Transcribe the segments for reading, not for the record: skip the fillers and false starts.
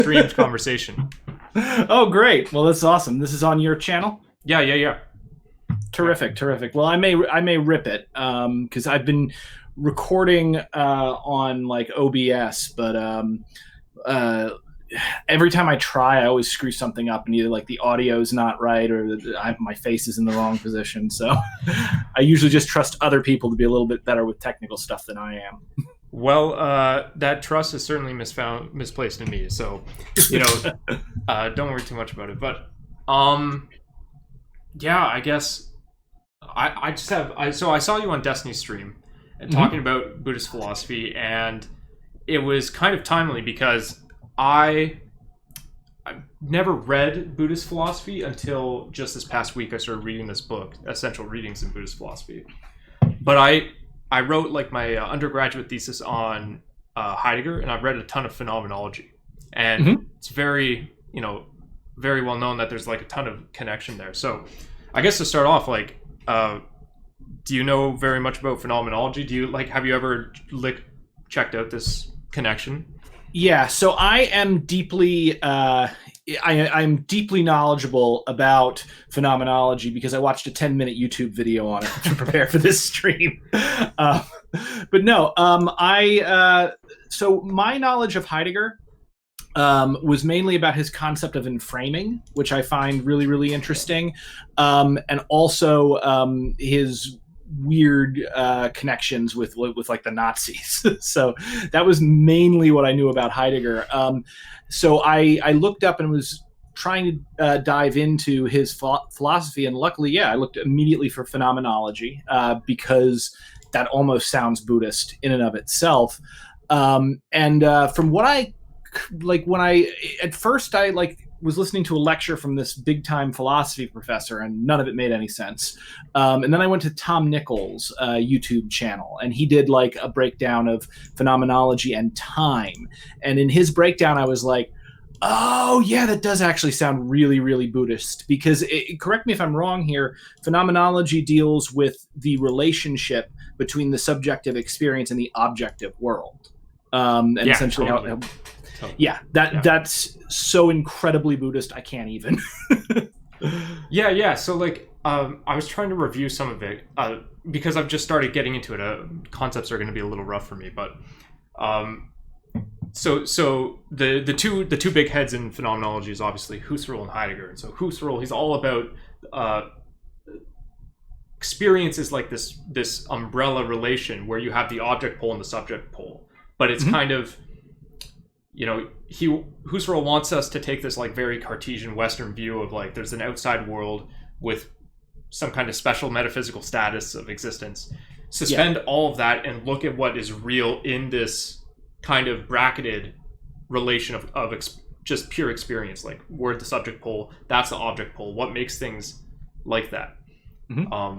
streamed conversation. Oh, great. Well, that's awesome. This is on your channel? Yeah. Terrific. Well, I may rip it because I've been recording on like OBS, but every time I try, I always screw something up, and either like the audio's not right or my face is in the wrong position. So I usually just trust other people to be a little bit better with technical stuff than I am. Well, that trust is certainly misplaced in me. So, don't worry too much about it. But, yeah, I guess I just have. So I saw you on Destiny's stream and talking about Buddhist philosophy, and it was kind of timely because I've never read Buddhist philosophy until just this past week. I started reading this book, Essential Readings in Buddhist Philosophy. But I wrote like my undergraduate thesis on Heidegger, and I've read a ton of phenomenology, and it's very very well known that there's like a ton of connection there. So I guess to start off, like, do you know very much about phenomenology? Have you ever checked out this connection? Yeah, so I am deeply I'm deeply knowledgeable about phenomenology because I watched a 10-minute YouTube video on it to prepare for this stream. But no, so my knowledge of Heidegger was mainly about his concept of enframing, which I find really, really interesting, and also his weird connections with like the Nazis. So that was mainly what I knew about Heidegger. So I looked up and was trying to dive into his philosophy, and luckily, I looked immediately for phenomenology because that almost sounds Buddhist in and of itself. From what I at first was listening to a lecture from this big time philosophy professor, and none of it made any sense. And then I went to Tom Nichols' YouTube channel, and he did like a breakdown of phenomenology and time. And in his breakdown, I was like, oh yeah, that does actually sound really, really Buddhist, because correct me if I'm wrong here, phenomenology deals with the relationship between the subjective experience and the objective world. Essentially totally. That's so incredibly Buddhist, I can't even. Yeah. So I was trying to review some of it because I've just started getting into it. Concepts are going to be a little rough for me, but so the two big heads in phenomenology is obviously Husserl and Heidegger. And so Husserl, he's all about experience is like this umbrella relation where you have the object pole and the subject pole, but it's kind of, Husserl wants us to take this like very Cartesian Western view of like there's an outside world with some kind of special metaphysical status of existence. Suspend all of that and look at what is real in this kind of bracketed relation of just pure experience. Like we're the subject pole, that's the object pole. What makes things like that? Now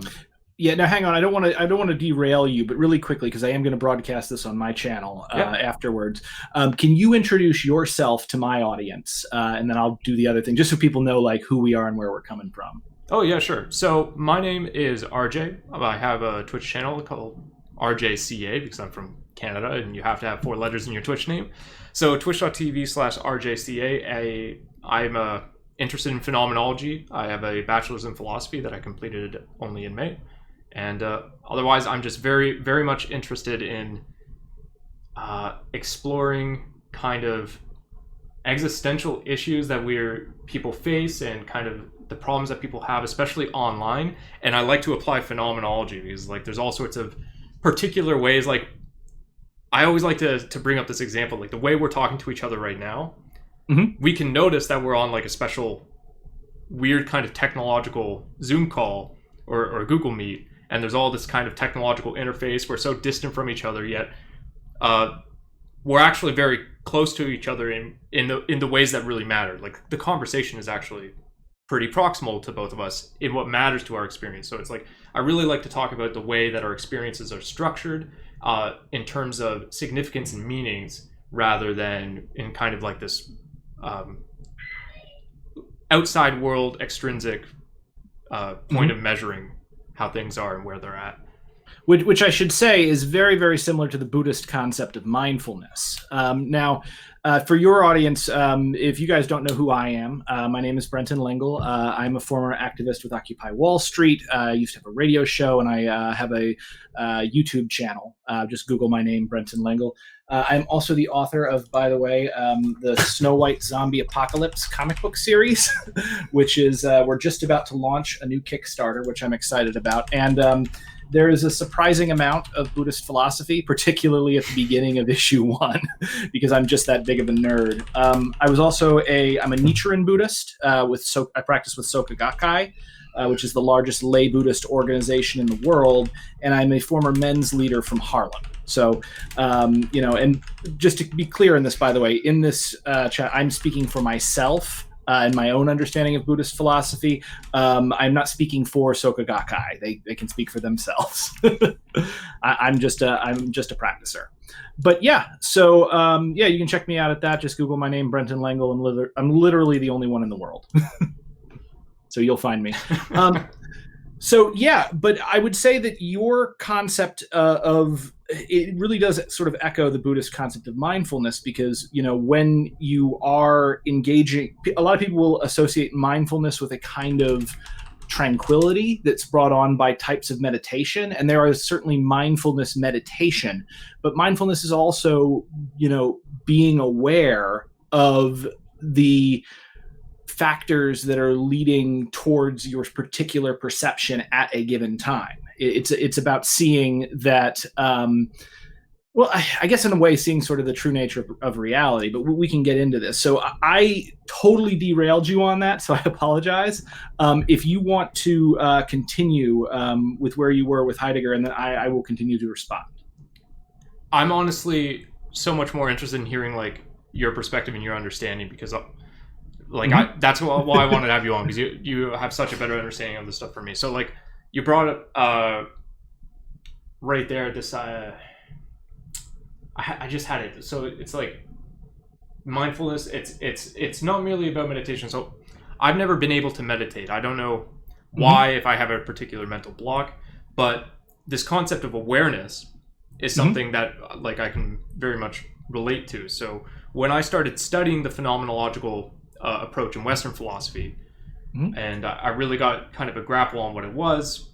hang on. I don't want to derail you, but really quickly, because I am going to broadcast this on my channel afterwards. Can you introduce yourself to my audience, and then I'll do the other thing, just so people know like who we are and where we're coming from. Oh yeah, sure. So my name is RJ. I have a Twitch channel called RJca because I'm from Canada, and you have to have 4 letters in your Twitch name. So twitch.tv/RJca. I'm interested in phenomenology. I have a bachelor's in philosophy that I completed only in May. And otherwise, I'm just very, very much interested in exploring kind of existential issues that people face and kind of the problems that people have, especially online. And I like to apply phenomenology because like there's all sorts of particular ways. Like I always like to bring up this example, like the way we're talking to each other right now. We can notice that we're on like a special weird kind of technological Zoom call or Google Meet. And there's all this kind of technological interface. We're so distant from each other, yet we're actually very close to each other in the ways that really matter. Like the conversation is actually pretty proximal to both of us in what matters to our experience. So it's like I really like to talk about the way that our experiences are structured in terms of significance and meanings, rather than in kind of like this outside world extrinsic point of measuring how things are and where they're at. which I should say is very, very similar to the Buddhist concept of mindfulness. Now, for your audience, if you guys don't know who I am, my name is Brenton Lengel. I'm a former activist with Occupy Wall Street. I used to have a radio show, and I have a YouTube channel. Just Google my name, Brenton Lengel. I'm also the author of, by the way, the Snow White Zombie Apocalypse comic book series, which is we're just about to launch a new Kickstarter, which I'm excited about. And there is a surprising amount of Buddhist philosophy, particularly at the beginning of issue 1, because I'm just that big of a nerd. I was also I'm a Nichiren Buddhist. I practice with Soka Gakkai, which is the largest lay Buddhist organization in the world, and I'm a former men's leader from Harlem. So, and just to be clear in this, by the way, in this chat, I'm speaking for myself and my own understanding of Buddhist philosophy. I'm not speaking for Soka Gakkai. They can speak for themselves. I'm just a practicer. But yeah, so you can check me out at that. Just Google my name, Brenton Lengel. I'm literally the only one in the world. So you'll find me. So yeah, but I would say that your concept of it really does sort of echo the Buddhist concept of mindfulness, because when you are engaging, a lot of people will associate mindfulness with a kind of tranquility that's brought on by types of meditation, and there is certainly mindfulness meditation, but mindfulness is also being aware of the factors that are leading towards your particular perception at a given time. It's about seeing that, I guess in a way seeing sort of the true nature of reality, but we can get into this. So I totally derailed you on that, so I apologize. If you want to continue with where you were with Heidegger, and then I will continue to respond. I'm honestly so much more interested in hearing your perspective and your understanding, because that's why I wanted to have you on, because you have such a better understanding of this stuff for me. So you brought up right there this I just had it. So it's mindfulness. It's not merely about meditation. So I've never been able to meditate. I don't know why, if I have a particular mental block, but this concept of awareness is something that I can very much relate to. So when I started studying the phenomenological approach in Western philosophy, and I really got kind of a grapple on what it was.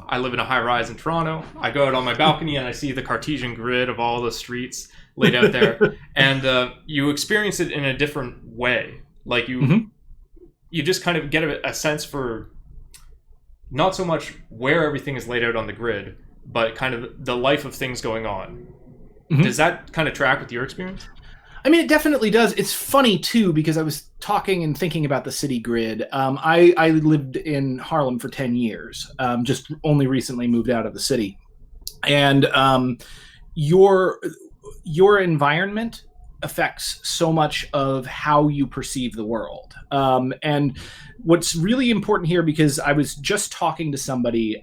I live in a high rise in Toronto. I go out on my balcony and I see the Cartesian grid of all the streets laid out there, and you experience it in a different way. You just kind of get a sense for not so much where everything is laid out on the grid, but kind of the life of things going on. Does that kind of track with your experience? I mean, it definitely does. It's funny, too, because I was talking and thinking about the city grid. I lived in Harlem for 10 years, just only recently moved out of the city. And your environment affects so much of how you perceive the world. And what's really important here, because I was just talking to somebody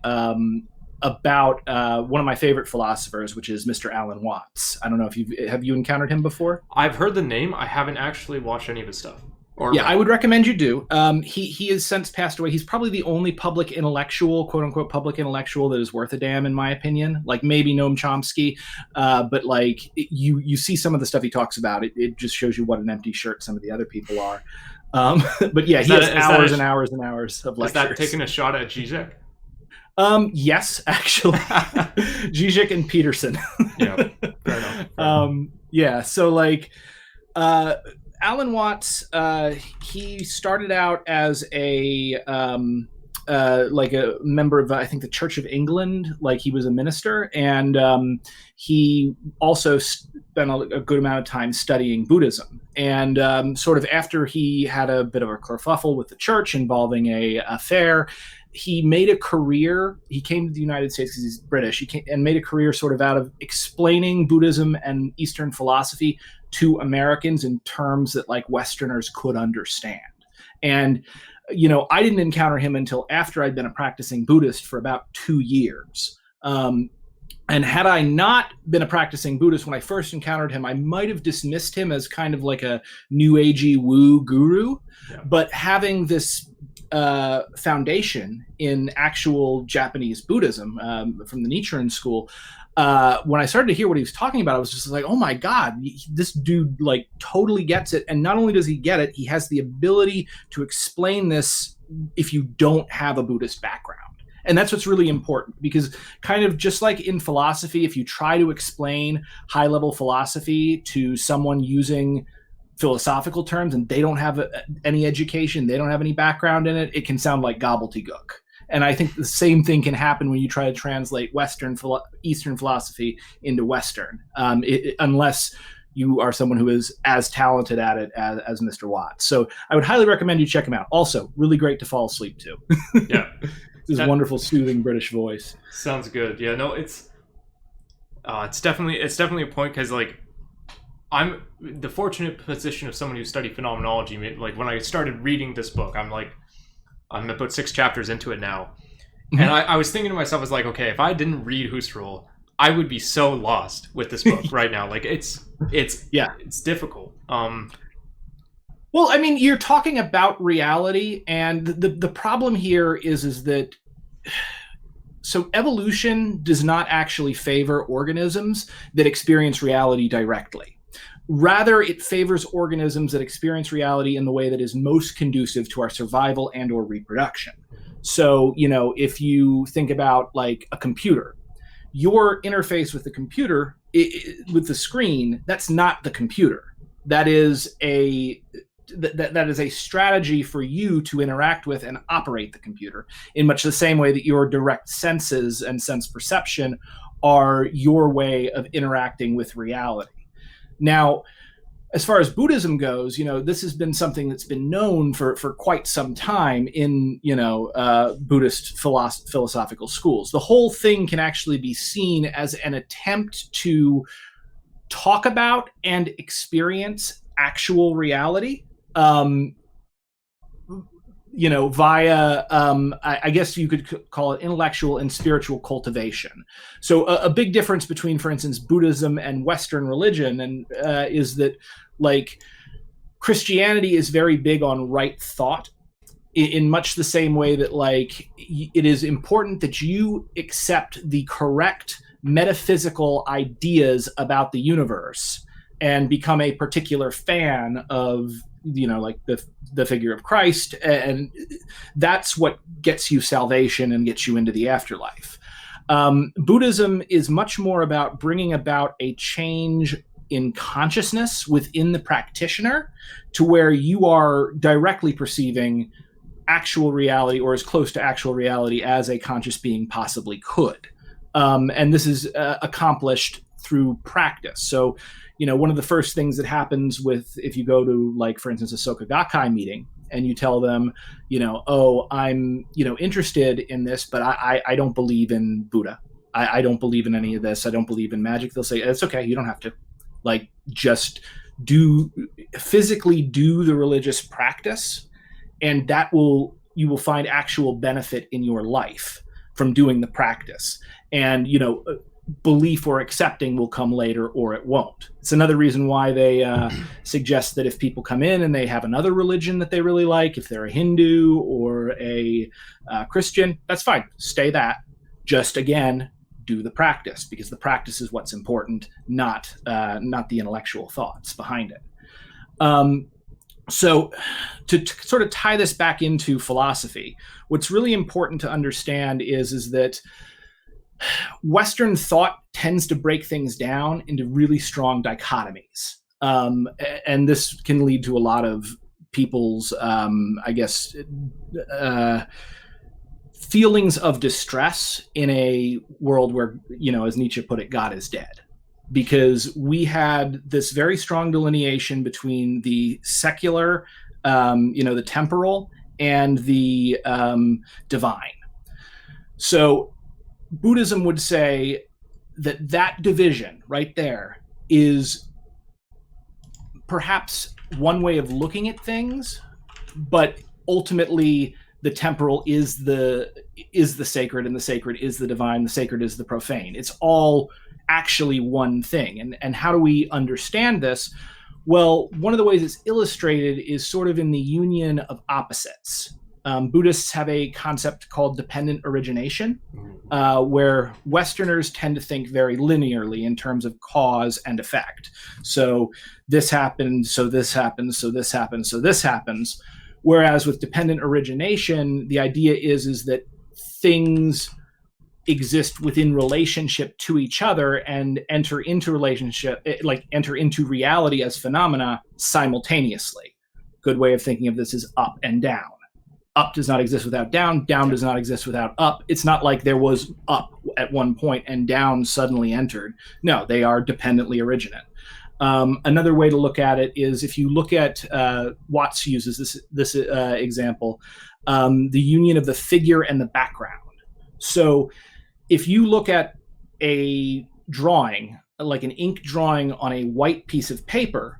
about one of my favorite philosophers, which is Mr. Alan Watts. I don't know if have you encountered him before? I've heard the name. I haven't actually watched any of his stuff. I would recommend you do. He has since passed away. He's probably the only public intellectual, quote unquote, public intellectual that is worth a damn, in my opinion. Maybe Noam Chomsky, but you see some of the stuff he talks about. It just shows you what an empty shirt some of the other people are. But yeah, he has hours and hours and hours of lectures. Is that taking a shot at Zizek? Yes, actually. Zizek and Peterson. Yeah, fair enough. So Alan Watts, he started out as a member of, I think, the Church of England. He was a minister, and he also spent a good amount of time studying Buddhism. And sort of after he had a bit of a kerfuffle with the church involving a affair, he made a career. He came to the United States because he's British. And made a career sort of out of explaining Buddhism and Eastern philosophy to Americans in terms that Westerners could understand. And, I didn't encounter him until after I'd been a practicing Buddhist for about 2 years. And had I not been a practicing Buddhist when I first encountered him, I might have dismissed him as kind of a new agey woo guru. Yeah. But having this foundation in actual Japanese Buddhism from the Nichiren school. When I started to hear what he was talking about, I was just like, oh my God, this dude like totally gets it. And not only does he get it, he has the ability to explain this if you don't have a Buddhist background. And that's what's really important, because kind of just like in philosophy, if you try to explain high-level philosophy to someone using philosophical terms and they don't have any education, they don't have any background in it, it can sound like gobbledygook. And I think the same thing can happen when you try to translate Eastern philosophy into Western, unless you are someone who is as talented at it as Mr. Watts. So I would highly recommend you check him out. Also, really great to fall asleep to. Yeah. His wonderful, soothing British voice. Sounds good. Yeah, no, it's definitely a point, because like I'm the fortunate position of someone who studied phenomenology. Like when I started reading this book, I'm about 6 chapters into it now, and I was thinking to myself, I was like, okay, if I didn't read Husserl, I would be so lost with this book right now. Like it's difficult. Well, I mean, you're talking about reality, and the problem here is that so evolution does not actually favor organisms that experience reality directly. Rather, it favors organisms that experience reality in the way that is most conducive to our survival and or reproduction. So, you know, if you think about like a computer, your interface with the computer, with the screen, that's not the computer. That is a strategy for you to interact with and operate the computer, in much the same way that your direct senses and sense perception are your way of interacting with reality. Now, as far as Buddhism goes, you know, this has been something that's been known for quite some time in, you know, Buddhist philosophical schools. The whole thing can actually be seen as an attempt to talk about and experience actual reality, you know, via, I guess you could call it intellectual and spiritual cultivation. So a big difference between, for instance, Buddhism and Western religion and is that, like, Christianity is very big on right thought, in much the same way that, like, it is important that you accept the correct metaphysical ideas about the universe and become a particular fan of, you know, like the figure of Christ, and that's what gets you salvation and gets you into the afterlife. Buddhism is much more about bringing about a change in consciousness within the practitioner to where you are directly perceiving actual reality, or as close to actual reality as a conscious being possibly could. And this is accomplished through practice. So, you know, one of the first things that happens if you go to, like, for instance, a Soka Gakkai meeting and you tell them, you know, oh, I'm, you know, interested in this, but I don't believe in Buddha. I don't believe in any of this. I don't believe in magic. They'll say, it's okay. You don't have to. Like, just physically do the religious practice, and you will find actual benefit in your life from doing the practice. And, you know, belief or accepting will come later, or it won't. It's another reason why they suggest that if people come in and they have another religion that they really like, if they're a Hindu or a Christian, that's fine. Stay that. Just, again, do the practice, because the practice is what's important, not the intellectual thoughts behind it. So to sort of tie this back into philosophy, what's really important to understand is that Western thought tends to break things down into really strong dichotomies. And this can lead to a lot of people's, feelings of distress in a world where, you know, as Nietzsche put it, God is dead. Because we had this very strong delineation between the secular, the temporal, and the divine. So Buddhism would say that division right there is perhaps one way of looking at things, but ultimately the temporal is the sacred, and the sacred is the divine, the sacred is the profane. It's all actually one thing. And how do we understand this? Well, one of the ways it's illustrated is sort of in the union of opposites. Buddhists have a concept called dependent origination, where Westerners tend to think very linearly in terms of cause and effect. So this happened, so this happens, so this happens, so this happens. Whereas with dependent origination, the idea is that things exist within relationship to each other and enter into reality as phenomena simultaneously. Good way of thinking of this is up and down. Up does not exist without down. Down does not exist without up. It's not like there was up at one point and down suddenly entered. No, they are dependently originate. Another way to look at it is if you look at Watts uses this example, the union of the figure and the background. So if you look at a drawing, like an ink drawing on a white piece of paper,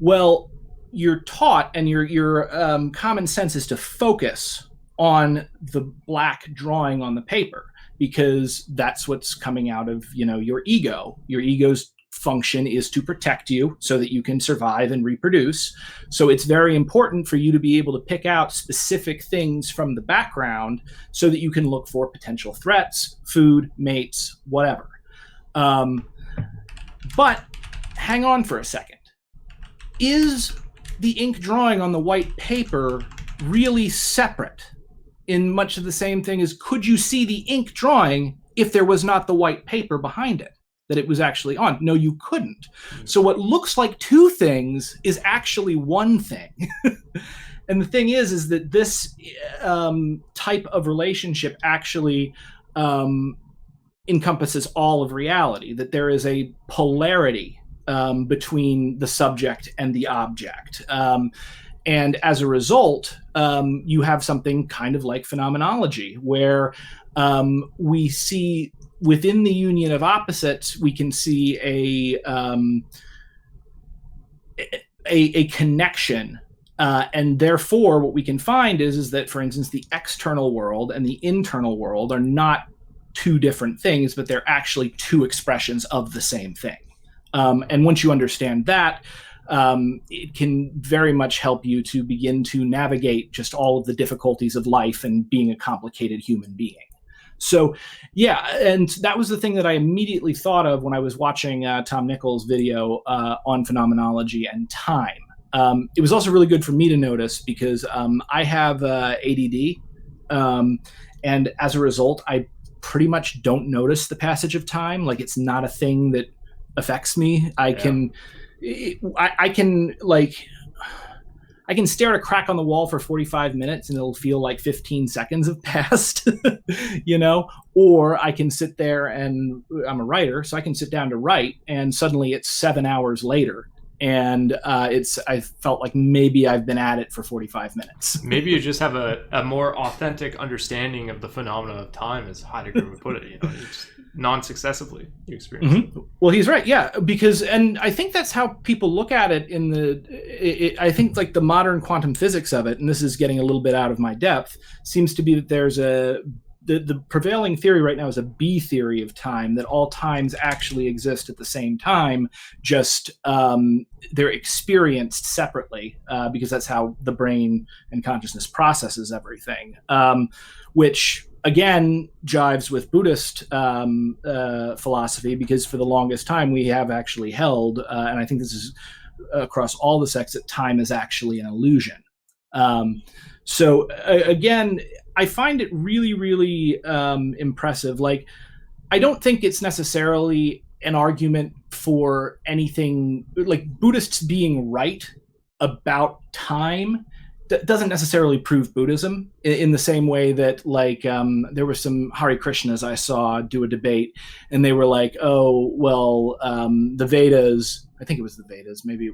well, you're taught and your common sense is to focus on the black drawing on the paper because that's what's coming out of, your ego. Your ego's function is to protect you so that you can survive and reproduce. So it's very important for you to be able to pick out specific things from the background so that you can look for potential threats, food, mates, whatever. But hang on for a second. Is the ink drawing on the white paper really separate in much of the same thing as could you see the ink drawing if there was not the white paper behind it that it was actually on? No, you couldn't. So what looks like two things is actually one thing. And the thing is that this type of relationship actually encompasses all of reality, that there is a polarity between the subject and the object. And as a result, you have something kind of like phenomenology, where we see within the union of opposites, we can see a connection. And therefore, what we can find is that, for instance, the external world and the internal world are not two different things, but they're actually two expressions of the same thing. And once you understand that, it can very much help you to begin to navigate just all of the difficulties of life and being a complicated human being. So, yeah, and that was the thing that I immediately thought of when I was watching Tom Nichols' video on phenomenology and time. It was also really good for me to notice because I have ADD, and as a result, I pretty much don't notice the passage of time. Like, it's not a thing that affects me. I can stare at a crack on the wall for 45 minutes and it'll feel like 15 seconds have passed, or I can sit there and I'm a writer, so I can sit down to write and suddenly it's 7 hours later. And I felt like maybe I've been at it for 45 minutes. Maybe you just have a more authentic understanding of the phenomena of time, as Heidegger would put it. It's non-successively you experience it. Well, he's right, yeah, and I think that's how people look at it I think like the modern quantum physics of it, and this is getting a little bit out of my depth, seems to be that there's the prevailing theory right now is a B theory of time, that all times actually exist at the same time, just they're experienced separately because that's how the brain and consciousness processes everything, which again jives with Buddhist philosophy, because for the longest time we have actually held, and I think this is across all the sects, that time is actually an illusion. So again, I find it really, really impressive. Like, I don't think it's necessarily an argument for anything, like Buddhists being right about time doesn't necessarily prove Buddhism, in the same way that, like, there were some Hare Krishnas I saw do a debate, and they were like, oh, well, the Vedas, I think it was the Vedas, maybe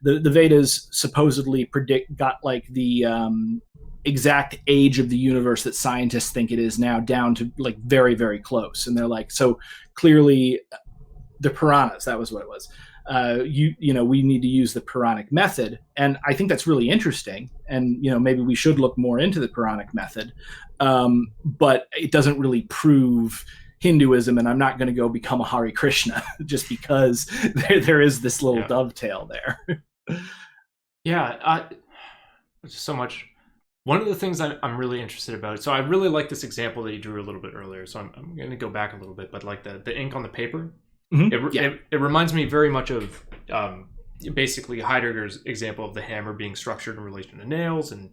the Vedas supposedly got like the exact age of the universe that scientists think it is now down to like very, very close. And they're like, so clearly the Puranas, that was what it was. We need to use the Puranic method. And I think that's really interesting. And, maybe we should look more into the Puranic method. But it doesn't really prove Hinduism, and I'm not going to go become a Hare Krishna just because there is this little dovetail there. Yeah, just so much One of the things I'm really interested about, so I really like this example that you drew a little bit earlier, so I'm going to go back a little bit, but like the ink on the paper, it reminds me very much of basically Heidegger's example of the hammer being structured in relation to nails, and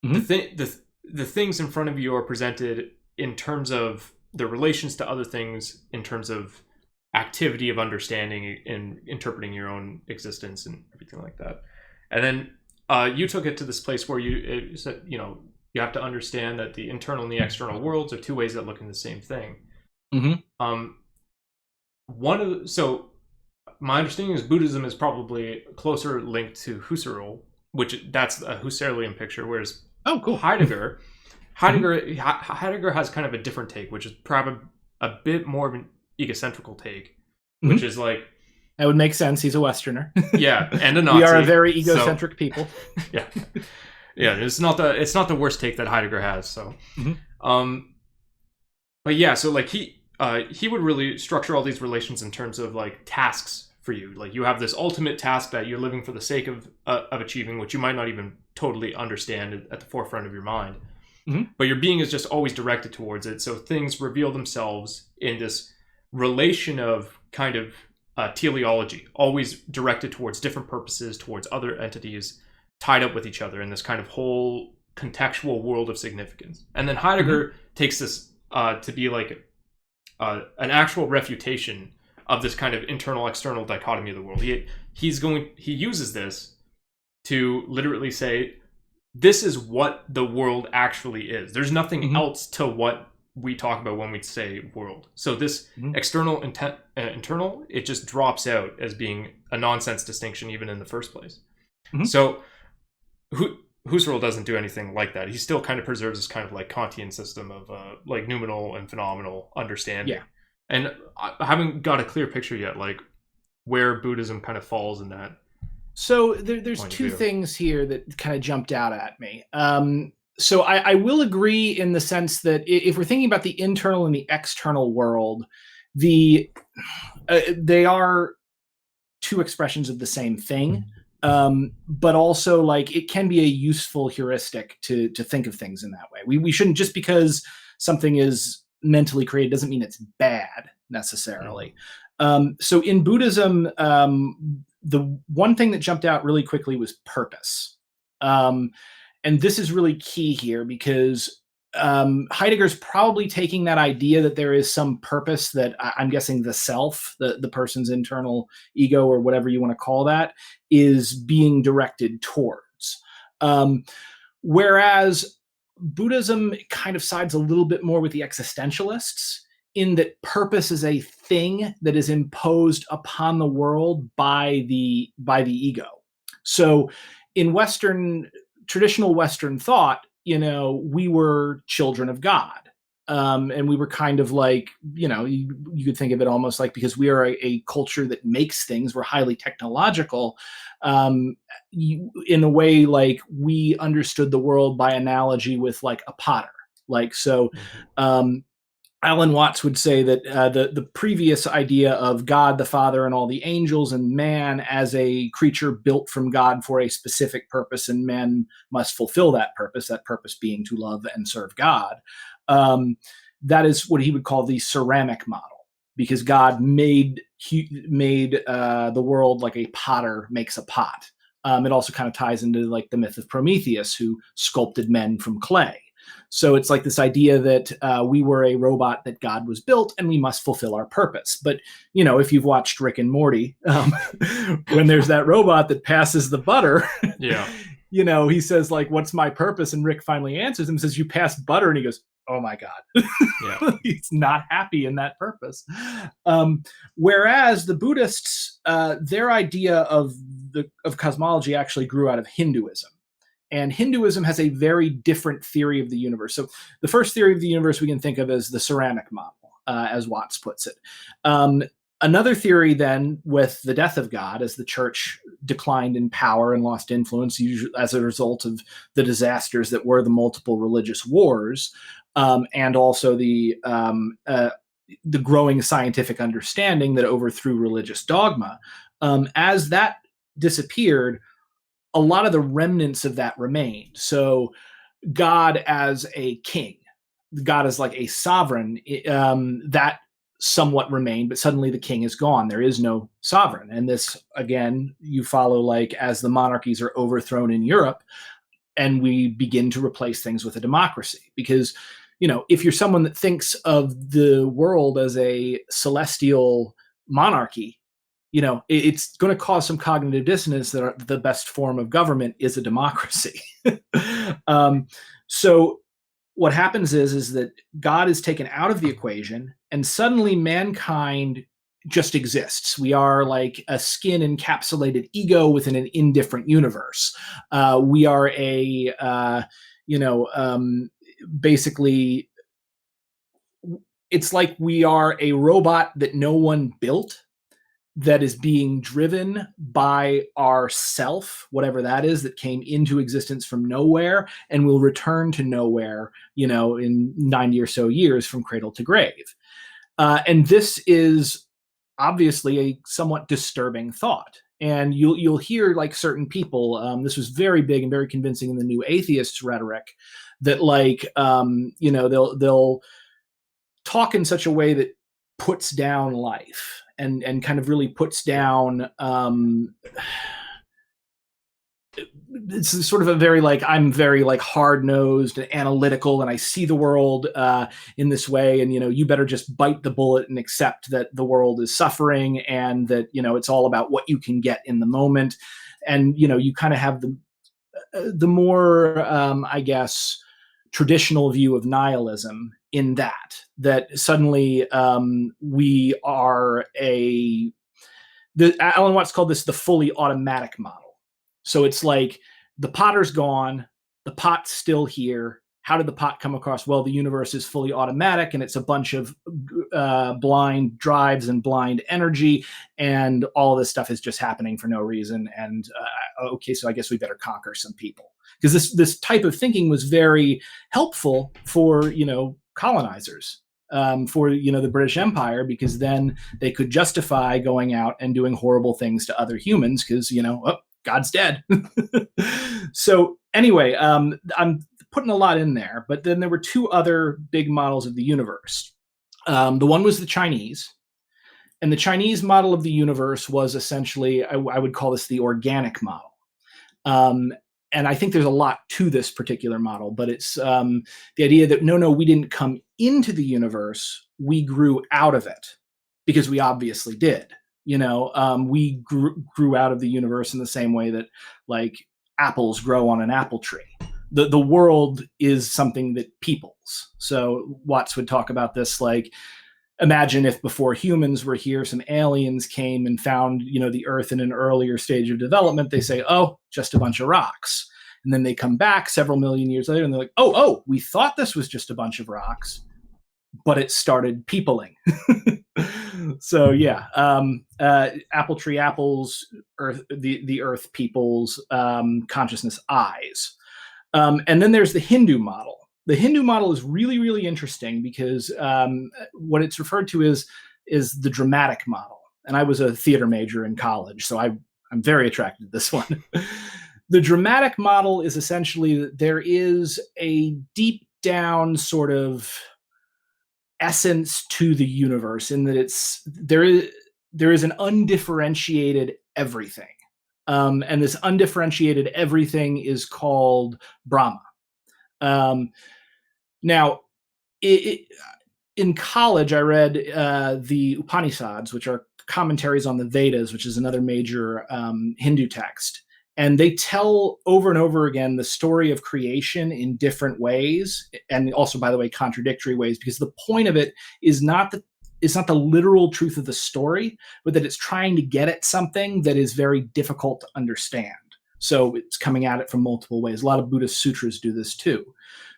the things in front of you are presented in terms of the relations to other things, in terms of activity of understanding and interpreting your own existence and everything like that. And then you took it to this place where you said, you know, you have to understand that the internal and the external worlds are two ways that look in the same thing. So my understanding is Buddhism is probably closer linked to Husserl, which that's a Husserlian picture, whereas Heidegger has kind of a different take, which is probably a bit more of an egocentrical take, which is like, that would make sense. He's a Westerner. Yeah, and a Nazi. We are a very egocentric people. Yeah, it's not the worst take that Heidegger has. So, but yeah, so like he would really structure all these relations in terms of like tasks for you. Like you have this ultimate task that you're living for the sake of achieving, which you might not even totally understand at the forefront of your mind. But your being is just always directed towards it. So things reveal themselves in this relation of kind of teleology, always directed towards different purposes, towards other entities, tied up with each other in this kind of whole contextual world of significance. And then Heidegger takes this to be like an actual refutation of this kind of internal-external dichotomy of the world. He uses this to literally say, this is what the world actually is. There's nothing else to what we talk about when we say world. So this external internal, it just drops out as being a nonsense distinction even in the first place. So Husserl doesn't do anything like that. He still kind of preserves this kind of like Kantian system of like noumenal and phenomenal understanding. Yeah. And I haven't got a clear picture yet, like where Buddhism kind of falls in that. So there's two things here that kind of jumped out at me. So I will agree in the sense that if we're thinking about the internal and the external world, they are two expressions of the same thing. But also like it can be a useful heuristic to think of things in that way. We shouldn't, just because something is mentally created doesn't mean it's bad necessarily. So in Buddhism, the one thing that jumped out really quickly was purpose. And this is really key here because Heidegger's probably taking that idea that there is some purpose that I'm guessing the self, the person's internal ego or whatever you want to call that, is being directed towards. Whereas Buddhism kind of sides a little bit more with the existentialists in that purpose is a thing that is imposed upon the world by the ego. So in traditional Western thought, you know, we were children of God. And we were kind of like, you know, you could think of it almost like, because we are a culture that makes things, we're highly technological, in a way like we understood the world by analogy with like a potter. Like, so Alan Watts would say that the previous idea of God the Father and all the angels and man as a creature built from God for a specific purpose, and man must fulfill that purpose being to love and serve God. That is what he would call the ceramic model, because God made the world like a potter makes a pot. It also kind of ties into like the myth of Prometheus, who sculpted men from clay. So it's like this idea that we were a robot that God was built and we must fulfill our purpose. But, you know, if you've watched Rick and Morty, when there's that robot that passes the butter, you know, he says like, what's my purpose? And Rick finally answers him and says, you passed butter. And he goes, oh my God. He's not happy in that purpose. Whereas the Buddhists, their idea of cosmology actually grew out of Hinduism. And Hinduism has a very different theory of the universe. So the first theory of the universe we can think of as the ceramic model, as Watts puts it. Another theory then, with the death of God, as the church declined in power and lost influence, usually as a result of the disasters that were the multiple religious wars, and also the growing scientific understanding that overthrew religious dogma. As that disappeared, a lot of the remnants of that remained. So God as a king, God as like a sovereign, that somewhat remained, but suddenly the king is gone. There is no sovereign. And this, again, you follow like as the monarchies are overthrown in Europe and we begin to replace things with a democracy. Because, you know, if you're someone that thinks of the world as a celestial monarchy, you know, it's going to cause some cognitive dissonance that the best form of government is a democracy. So what happens is that God is taken out of the equation, and suddenly mankind just exists. We are like a skin encapsulated ego within an indifferent universe. We are basically, it's like we are a robot that no one built, that is being driven by our self, whatever that is, that came into existence from nowhere and will return to nowhere, you know, in 90 or so years from cradle to grave. And this is obviously a somewhat disturbing thought. And you'll hear like certain people, this was very big and very convincing in the New Atheists rhetoric, that like, they'll talk in such a way that puts down life. And kind of really puts down it's sort of a very like, I'm very like hard-nosed and analytical, and I see the world in this way, and you know, you better just bite the bullet and accept that the world is suffering, and that, you know, it's all about what you can get in the moment. And you know, you kind of have the more I guess traditional view of nihilism in that suddenly we are Alan Watts called this the fully automatic model. So it's like the potter's gone, the pot's still here. How did the pot come across? Well, the universe is fully automatic, and it's a bunch of blind drives and blind energy, and all of this stuff is just happening for no reason. And okay, so I guess we better conquer some people, because this type of thinking was very helpful for, you know, colonizers, for, you know, the British Empire, because then they could justify going out and doing horrible things to other humans because, you know, oh, God's dead. So anyway, I'm putting a lot in there, but then there were two other big models of the universe. The one was the Chinese, and the Chinese model of the universe was essentially, I would call this the organic model. And I think there's a lot to this particular model, but it's the idea that no, we didn't come into the universe, we grew out of it, because we obviously did. You know, we grew out of the universe in the same way that like apples grow on an apple tree. The world is something that peoples. So Watts would talk about this like, imagine if before humans were here, some aliens came and found, you know, the Earth in an earlier stage of development. They say, oh, just a bunch of rocks. And then they come back several million years later and they're like, oh, we thought this was just a bunch of rocks, but it started peopling. So yeah, apple tree apples, earth, the Earth peoples, consciousness eyes. And then there's the Hindu model. The Hindu model is really, really interesting because what it's referred to is the dramatic model. And I was a theater major in college, so I'm very attracted to this one. The dramatic model is essentially that there is a deep down sort of essence to the universe, in that there is an undifferentiated everything. And this undifferentiated everything is called Brahma. Now, in college, I read the Upanishads, which are commentaries on the Vedas, which is another major Hindu text. And they tell over and over again the story of creation in different ways, and also, by the way, contradictory ways, because the point of it is not the literal truth of the story, but that it's trying to get at something that is very difficult to understand. So it's coming at it from multiple ways. A lot of Buddhist sutras do this too.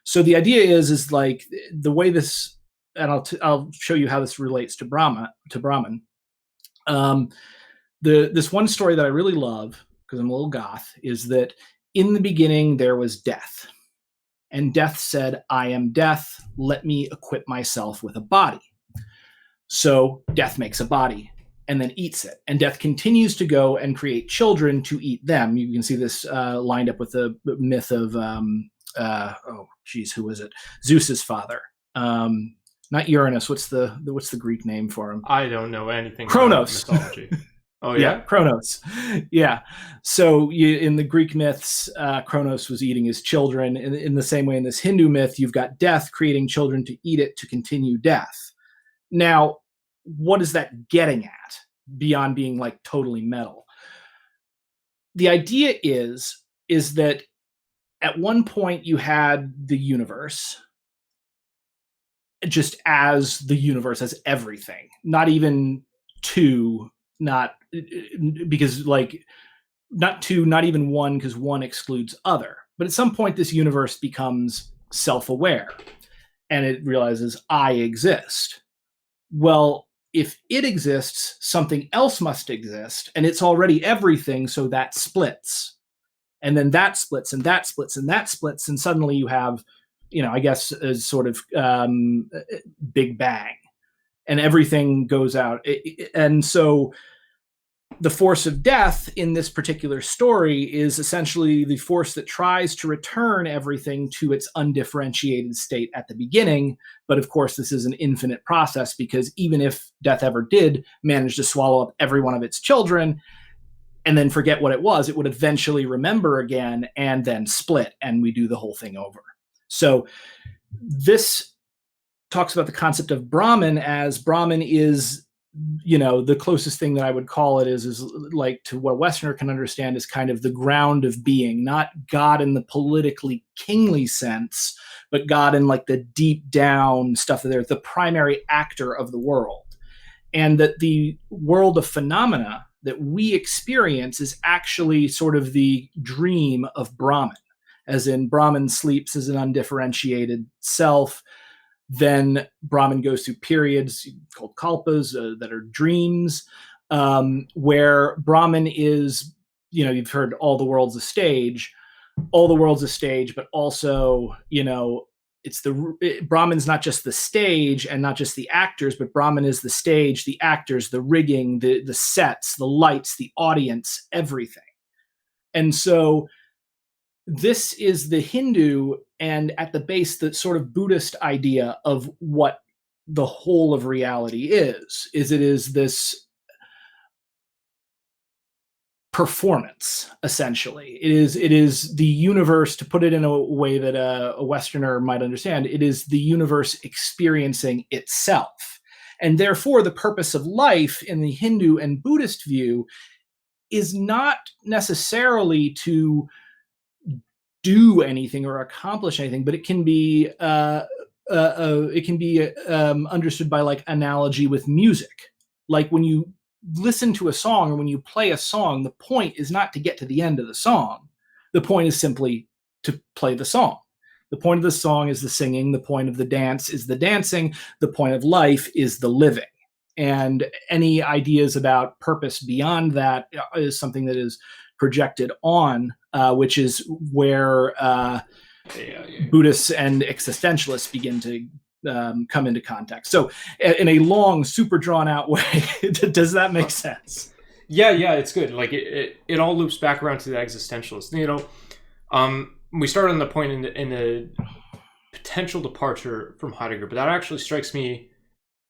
So the idea is like the way this, and I'll show you how this relates to Brahman. This one story that I really love, because I'm a little goth, is that in the beginning there was death. And death said, I am death, let me equip myself with a body. So death makes a body and then eats it. And death continues to go and create children to eat them. You can see this lined up with the myth of oh geez, who was it? Zeus's father. Not Uranus. What's the Greek name for him? I don't know anything Kronos. about mythology. Oh yeah, Kronos. Yeah. So in the Greek myths, Kronos was eating his children. In the same way, in this Hindu myth, you've got death creating children to eat it to continue death. Now, what is that getting at beyond being like totally metal? The idea is that at one point you had the universe just as the universe, as everything, not even two, not because like not two, not even one, because one excludes other. But at some point this universe becomes self-aware and it realizes I exist. Well, if it exists, something else must exist, and it's already everything, so that splits. And then that splits, and that splits, and that splits, and suddenly you have, I guess, a sort of Big Bang, and everything goes out. And so the force of death in this particular story is essentially the force that tries to return everything to its undifferentiated state at the beginning. But of course, this is an infinite process, because even if death ever did manage to swallow up every one of its children and then forget what it was, it would eventually remember again and then split, and we do the whole thing over. So this talks about the concept of Brahman, as Brahman is, the closest thing that I would call it is like, to what a Westerner can understand, is kind of the ground of being, not God in the politically kingly sense, but God in like the deep down stuff that there's the primary actor of the world. And that the world of phenomena that we experience is actually sort of the dream of Brahman, as in Brahman sleeps as an undifferentiated self. Then Brahman goes through periods called kalpas that are dreams, where Brahman is, you've heard all the world's a stage, but also, Brahman's not just the stage and not just the actors, but Brahman is the stage, the actors, the rigging, the sets, the lights, the audience, everything. And so this is the Hindu, and at the base, the sort of Buddhist idea of what the whole of reality is it is this performance, essentially. It is the universe, to put it in a way that a Westerner might understand, it is the universe experiencing itself. And therefore, the purpose of life in the Hindu and Buddhist view is not necessarily to do anything or accomplish anything, but it can be understood by like analogy with music. Like when you listen to a song or when you play a song, the point is not to get to the end of the song. The point is simply to play the song. The point of the song is the singing. The point of the dance is the dancing. The point of life is the living. And any ideas about purpose beyond that is something that is projected on, which is where Buddhists and existentialists begin to come into contact. So in a long, super drawn out way, does that make sense? Yeah, it's good. Like it all loops back around to the existentialist. We started on the point in the potential departure from Heidegger, but that actually strikes me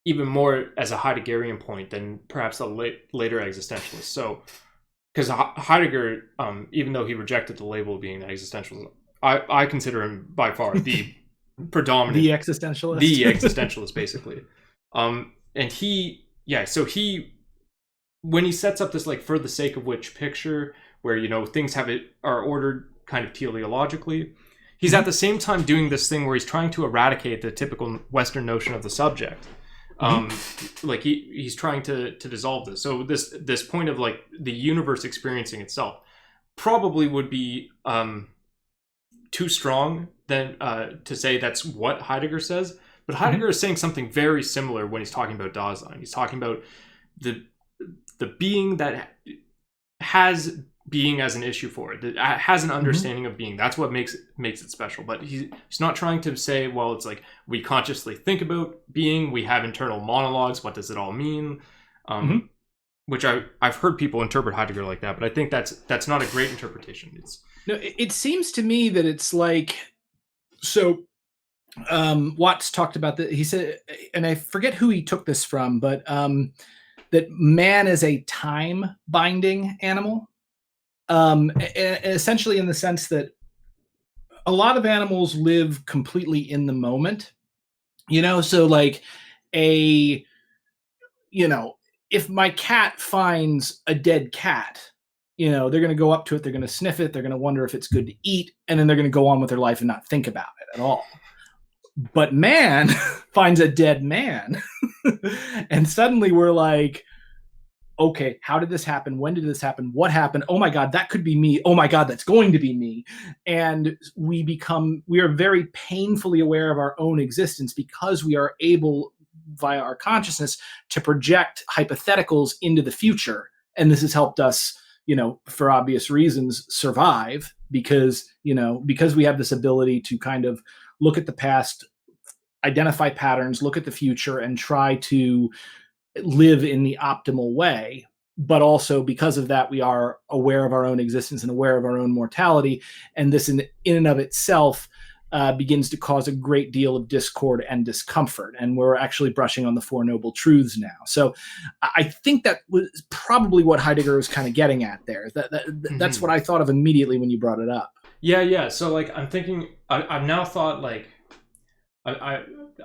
even more as a Heideggerian point than perhaps the later existentialist. So, because Heidegger, even though he rejected the label of being an existentialist, I consider him by far the predominant, the existentialist, basically. And so when he sets up this like for the sake of which picture, where things are ordered kind of teleologically, he's at the same time doing this thing where he's trying to eradicate the typical Western notion of the subject. Like he's trying to dissolve this. So this point of like the universe experiencing itself probably would be too strong than to say that's what Heidegger says. But Heidegger is saying something very similar when he's talking about Dasein. He's talking about the being that has being as an issue for it, that has an understanding of being. That's what makes it special. But he's not trying to say, well, it's like we consciously think about being, we have internal monologues, what does it all mean? Which I've heard people interpret Heidegger like that, but I think that's not a great interpretation. No, it seems to me that it's like So Watts talked about that. He said, and I forget who he took this from, but that man is a time binding animal. Essentially in the sense that a lot of animals live completely in the moment, so like a, if my cat finds a dead cat, they're going to go up to it, they're going to sniff it, they're going to wonder if it's good to eat, and then they're going to go on with their life and not think about it at all. But man finds a dead man and suddenly we're like, okay, how did this happen? When did this happen? What happened? Oh my God, that could be me. Oh my God, that's going to be me. And we are very painfully aware of our own existence because we are able, via our consciousness, to project hypotheticals into the future. And this has helped us, for obvious reasons, survive because we have this ability to kind of look at the past, identify patterns, look at the future, and try to live in the optimal way. But also because of that, we are aware of our own existence and aware of our own mortality. And this in and of itself begins to cause a great deal of discord and discomfort. And we're actually brushing on the Four Noble Truths now. So I think that was probably what Heidegger was kind of getting at there. That's what I thought of immediately when you brought it up. Yeah. So like, I'm thinking, I've now thought like,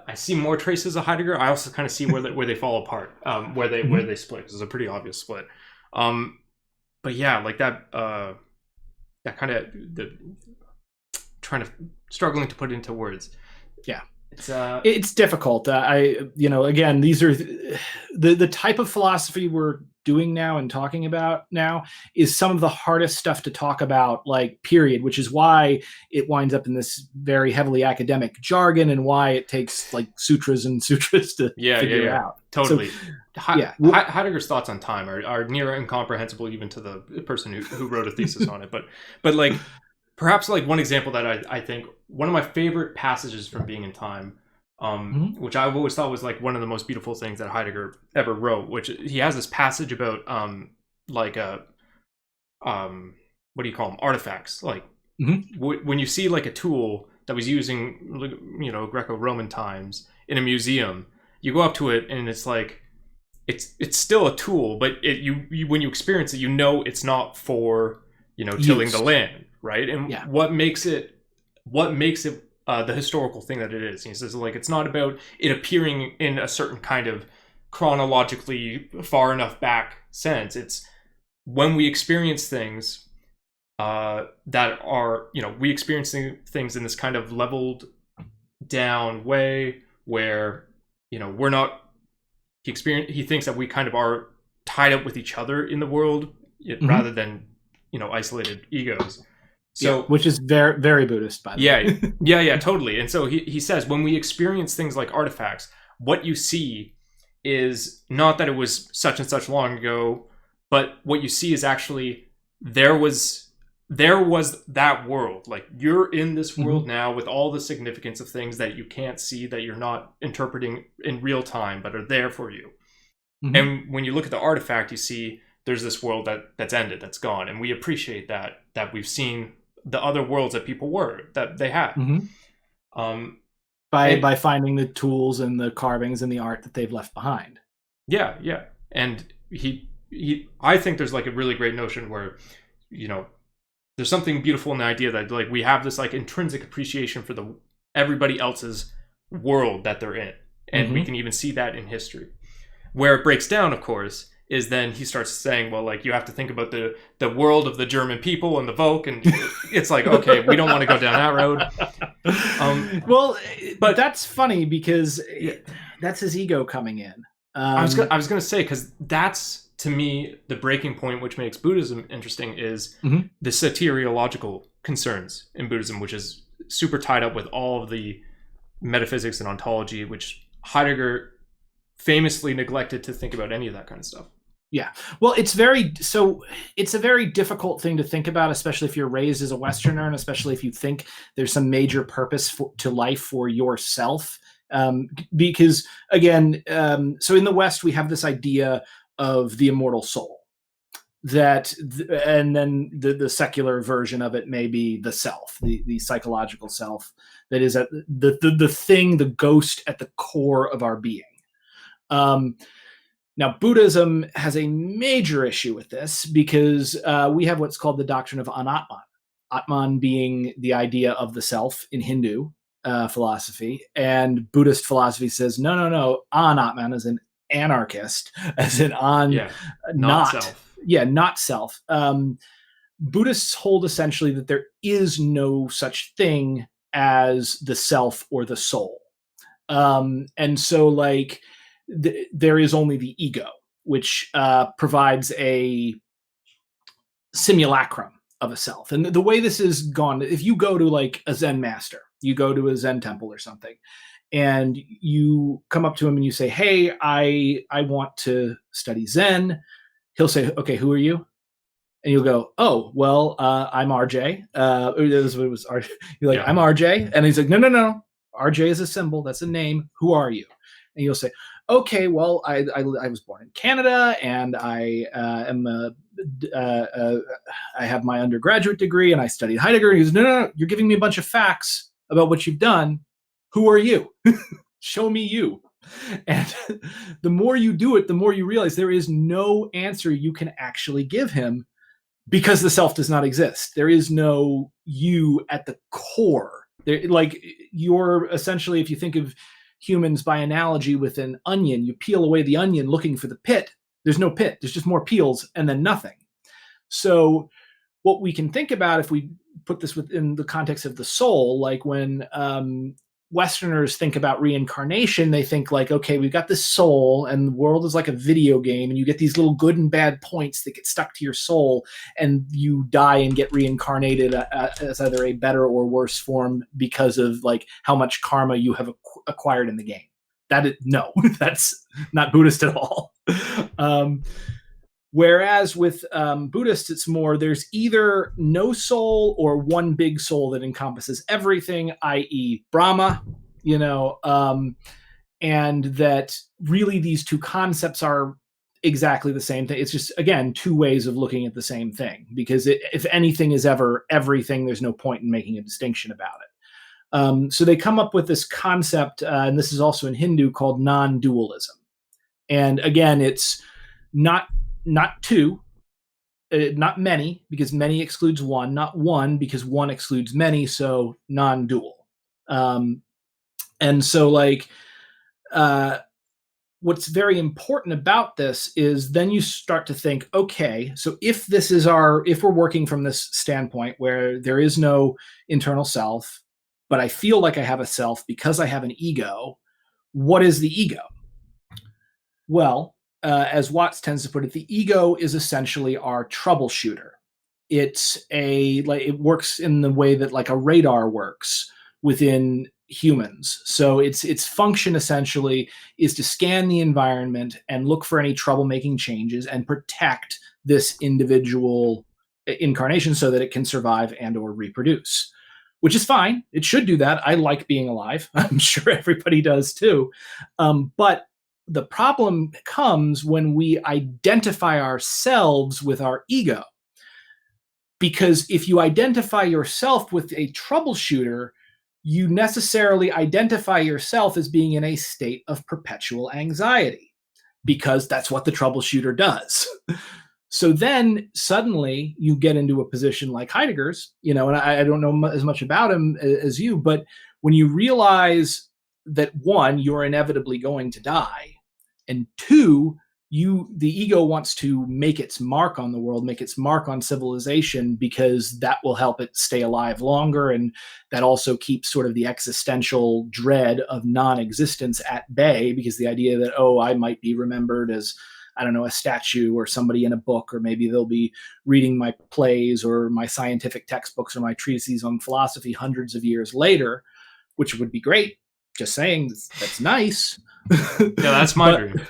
I see more traces of Heidegger. I also kind of see where they fall apart, where they split, because it's a pretty obvious split. But yeah, like that kind of struggling to put it into words. Yeah, it's difficult. Again, these are the type of philosophy we're doing now and talking about now is some of the hardest stuff to talk about, like, period, which is why it winds up in this very heavily academic jargon and why it takes like sutras and sutras to figure out. Totally. So, Heidegger's thoughts on time are near incomprehensible even to the person who wrote a thesis on it. But like, perhaps like one example that I think one of my favorite passages from Being in Time, which I've always thought was like one of the most beautiful things that Heidegger ever wrote, which he has this passage about what do you call them, artifacts, like when you see like a tool that was using Greco-Roman times in a museum, you go up to it and it's like it's still a tool, but you when you experience it, it's not for tilling the land, right? And what makes it the historical thing that it is. And he says, like, it's not about it appearing in a certain kind of chronologically far enough back sense. It's when we experience things that are, we experience things in this kind of leveled down way where, we're not, he thinks that we kind of are tied up with each other in the world rather than, isolated egos. So, which is very, very Buddhist, by the way. Yeah, totally. And so he says, when we experience things like artifacts, what you see is not that it was such and such long ago, but what you see is actually there was that world. Like, you're in this world now with all the significance of things that you can't see, that you're not interpreting in real time, but are there for you. And when you look at the artifact, you see there's this world that's ended, that's gone. And we appreciate that we've seen the other worlds that people that they had. By finding the tools and the carvings and the art that they've left behind. Yeah. And I think there's like a really great notion where, there's something beautiful in the idea that like we have this like intrinsic appreciation for everybody else's world that they're in. And we can even see that in history. Where it breaks down, of course, is then he starts saying, well, like, you have to think about the world of the German people and the Volk, and it's like, okay, we don't want to go down that road. But that's funny because that's his ego coming in. I was going to say, because that's, to me, the breaking point which makes Buddhism interesting is the soteriological concerns in Buddhism, which is super tied up with all of the metaphysics and ontology, which Heidegger famously neglected to think about any of that kind of stuff. Yeah. Well, it's a very difficult thing to think about, especially if you're raised as a Westerner, and especially if you think there's some major purpose to life for yourself. Because again, so in the West, we have this idea of the immortal soul. and then the secular version of it may be the self, the psychological self that is at the thing, the ghost at the core of our being. Now, Buddhism has a major issue with this because we have what's called the doctrine of anatman. Atman being the idea of the self in Hindu philosophy, and Buddhist philosophy says no, anatman as an anarchist, as in not self. Yeah, not self. Buddhists hold essentially that there is no such thing as the self or the soul, and so like there is only the ego, which provides a simulacrum of a self. And the way this is gone, if you go to like a Zen master, you go to a Zen temple or something, and you come up to him and you say, hey, I want to study Zen. He'll say, okay, who are you? And you'll go, oh, well, I'm RJ. It was RJ. You're like, yeah. I'm RJ. And he's like, no. RJ is a symbol. That's a name. Who are you? And you'll say, okay, well, I was born in Canada, and I I have my undergraduate degree, and I studied Heidegger. And he goes, no, you're giving me a bunch of facts about what you've done. Who are you? Show me you. And the more you do it, the more you realize there is no answer you can actually give him, because the self does not exist. There is no you at the core. Like you're essentially, if you think of humans by analogy with an onion, you peel away the onion looking for the pit. There's no pit. There's just more peels and then nothing. So what we can think about, if we put this within the context of the soul, like when Westerners think about reincarnation, they think like, okay, we've got this soul and the world is like a video game, and you get these little good and bad points that get stuck to your soul, and you die and get reincarnated as either a better or worse form because of like how much karma you have acquired in the game. No, that's not Buddhist at all. Whereas with Buddhists, it's more, there's either no soul or one big soul that encompasses everything, i.e. Brahma, and that really these two concepts are exactly the same thing. It's just, again, two ways of looking at the same thing, because if anything is ever everything, there's no point in making a distinction about it. So they come up with this concept, and this is also in Hindu, called non-dualism. And again, it's not two, not many, because many excludes one, not one, because one excludes many, so non-dual. And so like what's very important about this is then you start to think, okay, so if we're working from this standpoint where there is no internal self, but I feel like I have a self because I have an ego, what is the ego? Well, as Watts tends to put it, the ego is essentially our troubleshooter. It works in the way that like a radar works within humans. So its function essentially is to scan the environment and look for any troublemaking changes and protect this individual incarnation so that it can survive and or reproduce, which is fine. It should do that. I like being alive. I'm sure everybody does too. But the problem comes when we identify ourselves with our ego. Because if you identify yourself with a troubleshooter, you necessarily identify yourself as being in a state of perpetual anxiety, because that's what the troubleshooter does. So then suddenly you get into a position like Heidegger's, and I don't know as much about him as you, but when you realize that one, you're inevitably going to die, and two, the ego wants to make its mark on the world, make its mark on civilization, because that will help it stay alive longer, and that also keeps sort of the existential dread of non-existence at bay, because the idea that, I might be remembered as, I don't know, a statue or somebody in a book, or maybe they'll be reading my plays or my scientific textbooks or my treatises on philosophy hundreds of years later, which would be great. Just saying, that's nice. Yeah, that's my dream.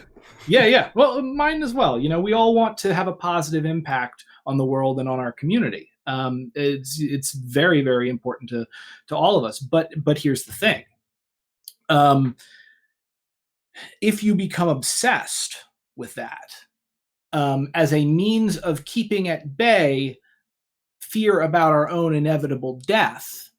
Yeah. Well, mine as well. We all want to have a positive impact on the world and on our community. It's very, very important to all of us. But here's the thing. If you become obsessed with that, as a means of keeping at bay fear about our own inevitable death,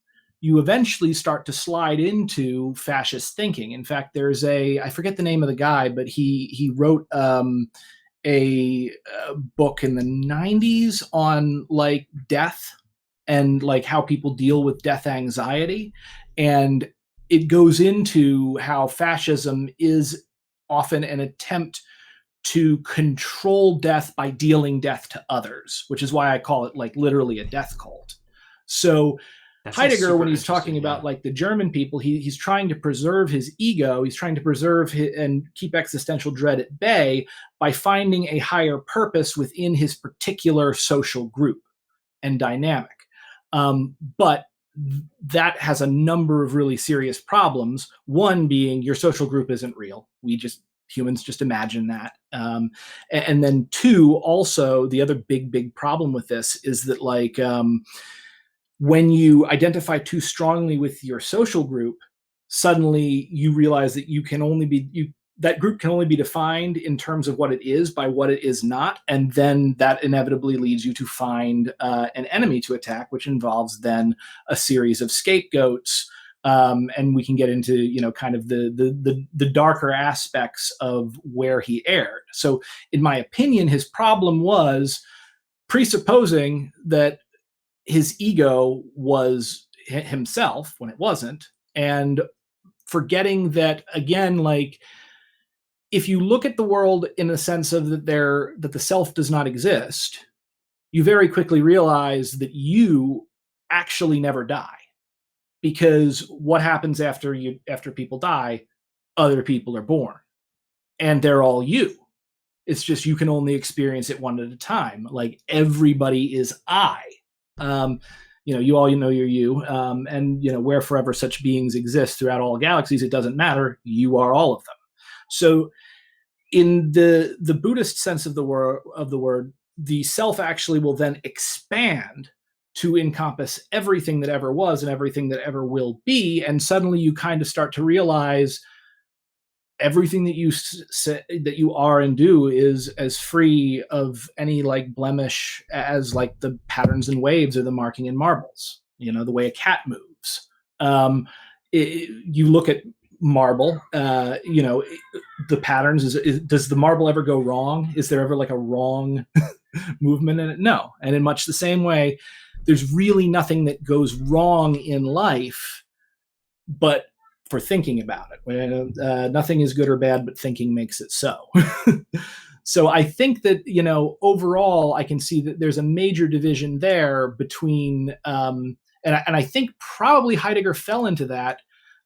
you eventually start to slide into fascist thinking. In fact, there's I forget the name of the guy, but he wrote a book in the 90s on like death and like how people deal with death anxiety. And it goes into how fascism is often an attempt to control death by dealing death to others, which is why I call it like literally a death cult. So Heidegger, when he's talking about like the German people, he's trying to preserve his ego. He's trying to preserve and keep existential dread at bay by finding a higher purpose within his particular social group and dynamic. But that has a number of really serious problems. One being your social group isn't real. Humans just imagine that. And then two, also the other big problem with this is that like, when you identify too strongly with your social group, suddenly you realize that that group can only be defined in terms of what it is by what it is not. And then that inevitably leads you to find an enemy to attack, which involves then a series of scapegoats. And we can get into, kind of the darker aspects of where he erred. So in my opinion, his problem was presupposing that his ego was himself when it wasn't, and forgetting that, again, like if you look at the world in the sense of that the self does not exist, you very quickly realize that you actually never die, because what happens after people die? Other people are born, and they're all you. It's just you can only experience it one at a time. Like everybody is I. You all know you're you, and where forever such beings exist throughout all galaxies, it doesn't matter. You are all of them. So, in the Buddhist sense of the word, the self actually will then expand to encompass everything that ever was and everything that ever will be, and suddenly you kind of start to realize everything that you are and do is as free of any like blemish as like the patterns in waves or the marking in marbles, the way a cat moves. You look at marble, the patterns does the marble ever go wrong? Is there ever like a wrong movement in it? No. And in much the same way, there's really nothing that goes wrong in life, but for thinking about it. Nothing is good or bad, but thinking makes it so. So I think that, overall, I can see that there's a major division there between, and I think probably Heidegger fell into that,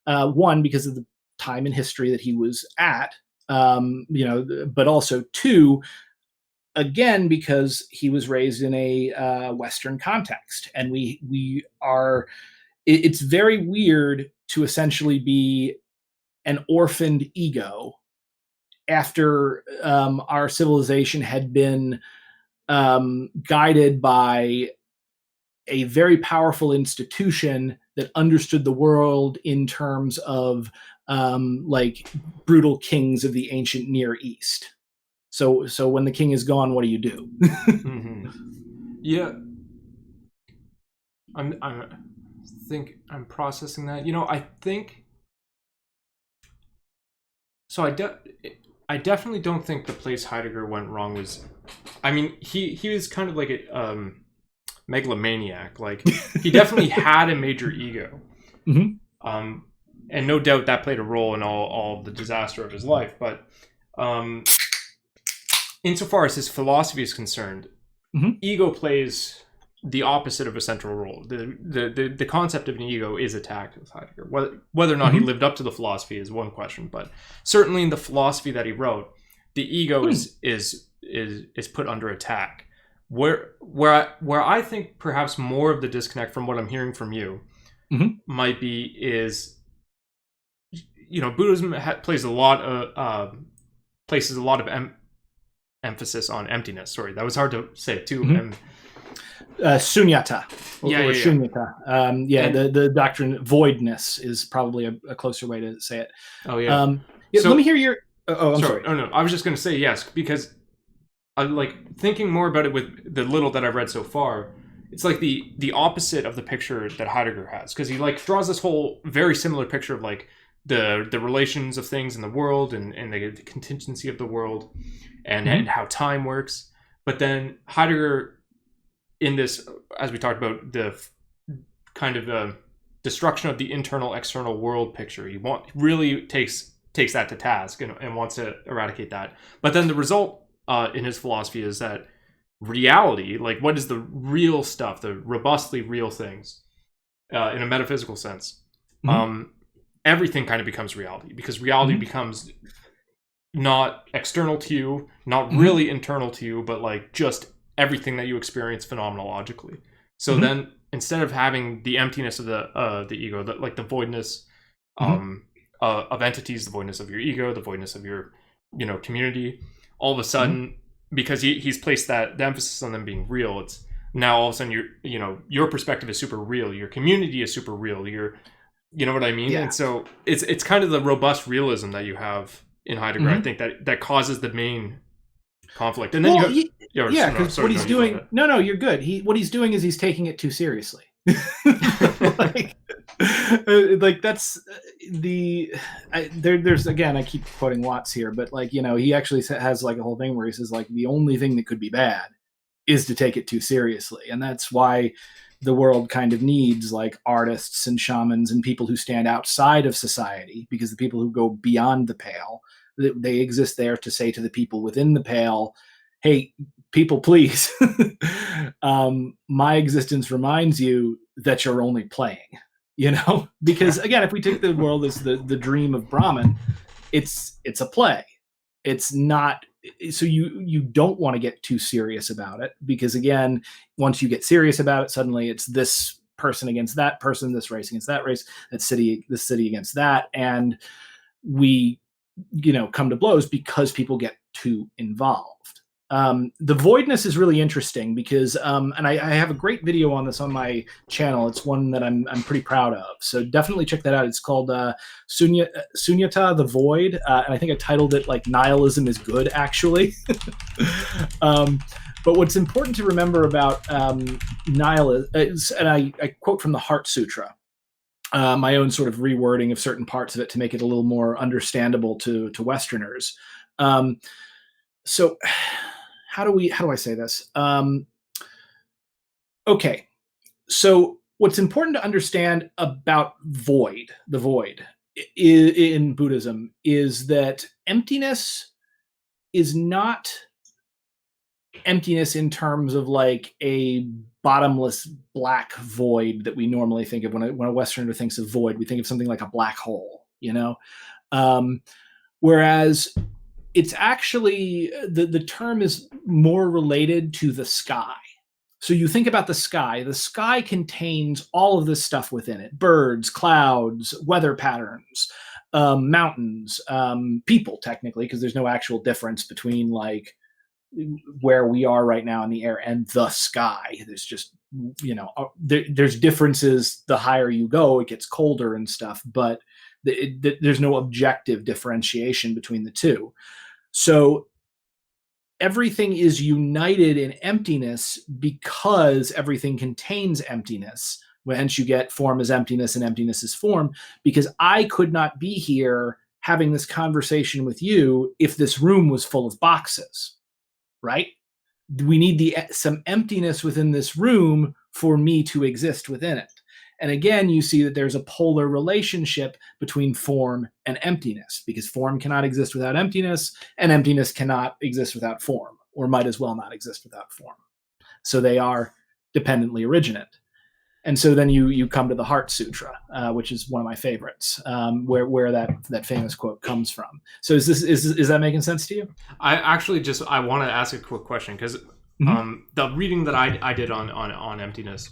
one, because of the time in history that he was at, but also two, again, because he was raised in a Western context, and it's very weird to essentially be an orphaned ego after our civilization had been guided by a very powerful institution that understood the world in terms of like brutal kings of the ancient Near East. So when the king is gone, what do you do? Mm-hmm. Yeah. I'm processing that. I think so. I definitely don't think the place Heidegger went wrong was. I mean, he was kind of like a megalomaniac. Like he definitely had a major ego, and no doubt that played a role in all the disaster of his life. But insofar as his philosophy is concerned, ego plays the opposite of a central role. The concept of an ego is attacked with Heidegger. Whether or not he lived up to the philosophy is one question, but certainly in the philosophy that he wrote, the ego is put under attack. Where I think perhaps more of the disconnect from what I'm hearing from you might be is, Buddhism places a lot of emphasis on emptiness. Sorry, that was hard to say too. Sunyata, or shunyata. The doctrine voidness is probably a closer way to say it. Oh yeah. Let me hear your. I'm sorry. Oh no, I was just going to say yes, because like thinking more about it with the little that I've read so far. It's like the opposite of the picture that Heidegger has, because he like draws this whole very similar picture of like the relations of things in the world and the contingency of the world and how time works. But then Heidegger, in this, as we talked about, the kind of destruction of the internal external world picture, he really takes that to task and wants to eradicate that. But then the result in his philosophy is that reality, like what is the real stuff, the robustly real things, in a metaphysical sense, everything kind of becomes reality, because reality becomes not external to you, not really internal to you, but like just everything that you experience phenomenologically. So then instead of having the emptiness of the ego, like the voidness of entities, the voidness of your ego, the voidness of your community, all of a sudden, because he's placed the emphasis on them being real, it's now all of a sudden your perspective is super real, your community is super real, you know what I mean? And so it's kind of the robust realism that you have in Heidegger, I think, that causes the main conflict. And then because what he's doing, no, you're good. What he's doing is he's taking it too seriously. like that's there's again, I keep quoting Watts here, but like, he actually has like a whole thing where he says like the only thing that could be bad is to take it too seriously. And that's why the world kind of needs like artists and shamans and people who stand outside of society, because the people who go beyond the pale, they exist there to say to the people within the pale, hey, people, please, my existence reminds you that you're only playing, because again, if we take the world as the dream of Brahman, it's a play. It's not. So you don't want to get too serious about it, because again, once you get serious about it, suddenly it's this person against that person, this race against that race, this city against that. And we, come to blows because people get too involved. The voidness is really interesting because, and I have a great video on this on my channel. It's one that I'm pretty proud of. So definitely check that out. It's called Sunyata, the Void. And I think I titled it like Nihilism is Good, actually. But what's important to remember about nihilism, and I quote from the Heart Sutra, my own sort of rewording of certain parts of it to make it a little more understandable to Westerners. So how do I say this? Okay. So what's important to understand about the void in Buddhism, is that emptiness is not emptiness in terms of like a bottomless black void that we normally think of when a Westerner thinks of void. We think of something like a black hole, whereas it's actually, the term is more related to the sky. So you think about the sky contains all of this stuff within it: birds, clouds, weather patterns, mountains, people, technically, because there's no actual difference between like where we are right now in the air and the sky. There's just, there's differences. The higher you go, it gets colder and stuff, but there's no objective differentiation between the two. So everything is united in emptiness because everything contains emptiness. Hence you get form is emptiness and emptiness is form, because I could not be here having this conversation with you if this room was full of boxes, right? We need some emptiness within this room for me to exist within it. And again, you see that there's a polar relationship between form and emptiness, because form cannot exist without emptiness, and emptiness cannot exist without form, or might as well not exist without form. So they are dependently originate. And so then you come to the Heart Sutra, which is one of my favorites, where that famous quote comes from. So is that making sense to you? I actually I want to ask a quick question, because the reading that I did on emptiness,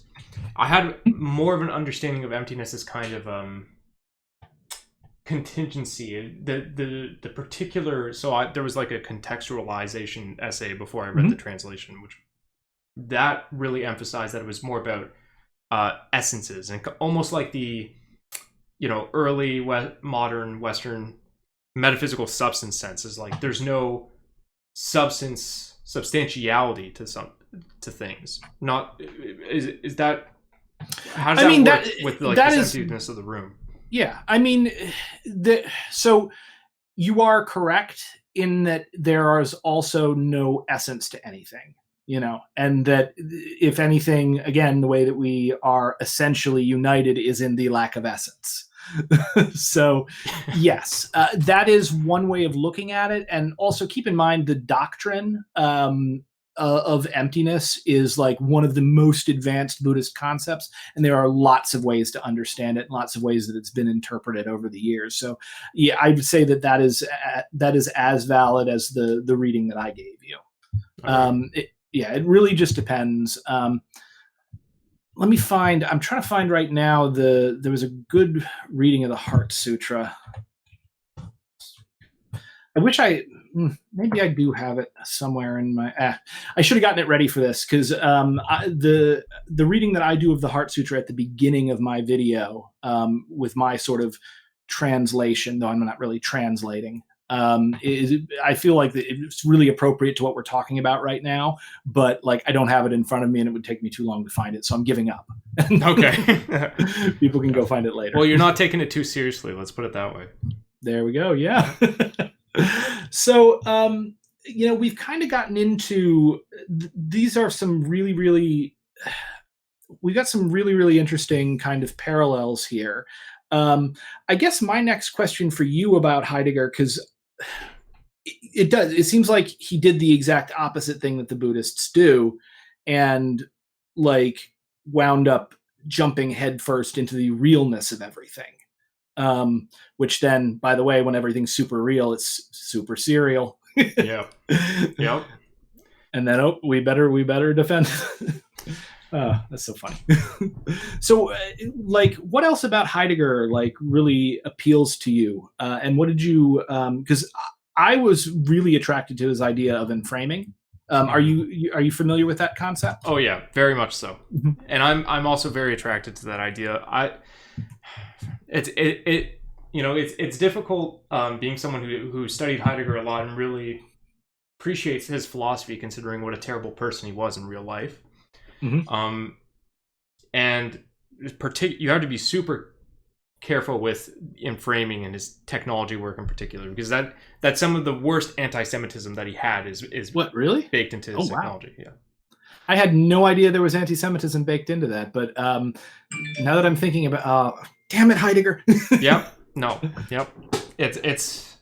I had more of an understanding of emptiness as kind of contingency. The particular, so there was like a contextualization essay before I read the translation, which that really emphasized that it was more about essences, and almost like the early modern Western metaphysical substance sense is like there's no substance substantiality to things. Not is that how does that work with like the sensitiveness of the room? Yeah, I mean, so you are correct in that there is also no essence to anything, and that if anything, again, the way that we are essentially united is in the lack of essence. So yes, that is one way of looking at it. And also keep in mind the doctrine of emptiness is like one of the most advanced Buddhist concepts, and there are lots of ways to understand it and lots of ways that it's been interpreted over the years. So yeah, I would say that is as valid as the reading that I gave you. Okay. It really just depends. I'm trying to find right now there was a good reading of the Heart Sutra. I wish maybe I do have it somewhere in my, I should have gotten it ready for this, because the reading that I do of the Heart Sutra at the beginning of my video, with my sort of translation, though I'm not really translating, I feel like it's really appropriate to what we're talking about right now, but like I don't have it in front of me and it would take me too long to find it, so I'm giving up. Okay. People can go find it later. Well, you're not taking it too seriously, let's put it that way. There we go. Yeah. So we've kind of gotten into these are some really we got some really interesting kind of parallels here. I guess my next question for you about Heidegger, because it seems like he did the exact opposite thing that the Buddhists do, and like wound up jumping headfirst into the realness of everything. Which then, by the way, when everything's super real, it's super serial. Yeah. Yep. And then, we better defend. That's so funny. So, what else about Heidegger, really appeals to you? And what did you, because I was really attracted to his idea of enframing. Are you familiar with that concept? Oh yeah, very much so. Mm-hmm. And I'm also very attracted to that idea. It's difficult being someone who studied Heidegger a lot and really appreciates his philosophy, considering what a terrible person he was in real life. Mm-hmm. And you have to be super careful with enframing and his technology work in particular, because that's some of the worst anti-Semitism that he had is what, really baked into his technology. Wow. Yeah. I had no idea there was anti-Semitism baked into that, but now that I'm thinking about, damn it, Heidegger. Yep. No. Yep. It's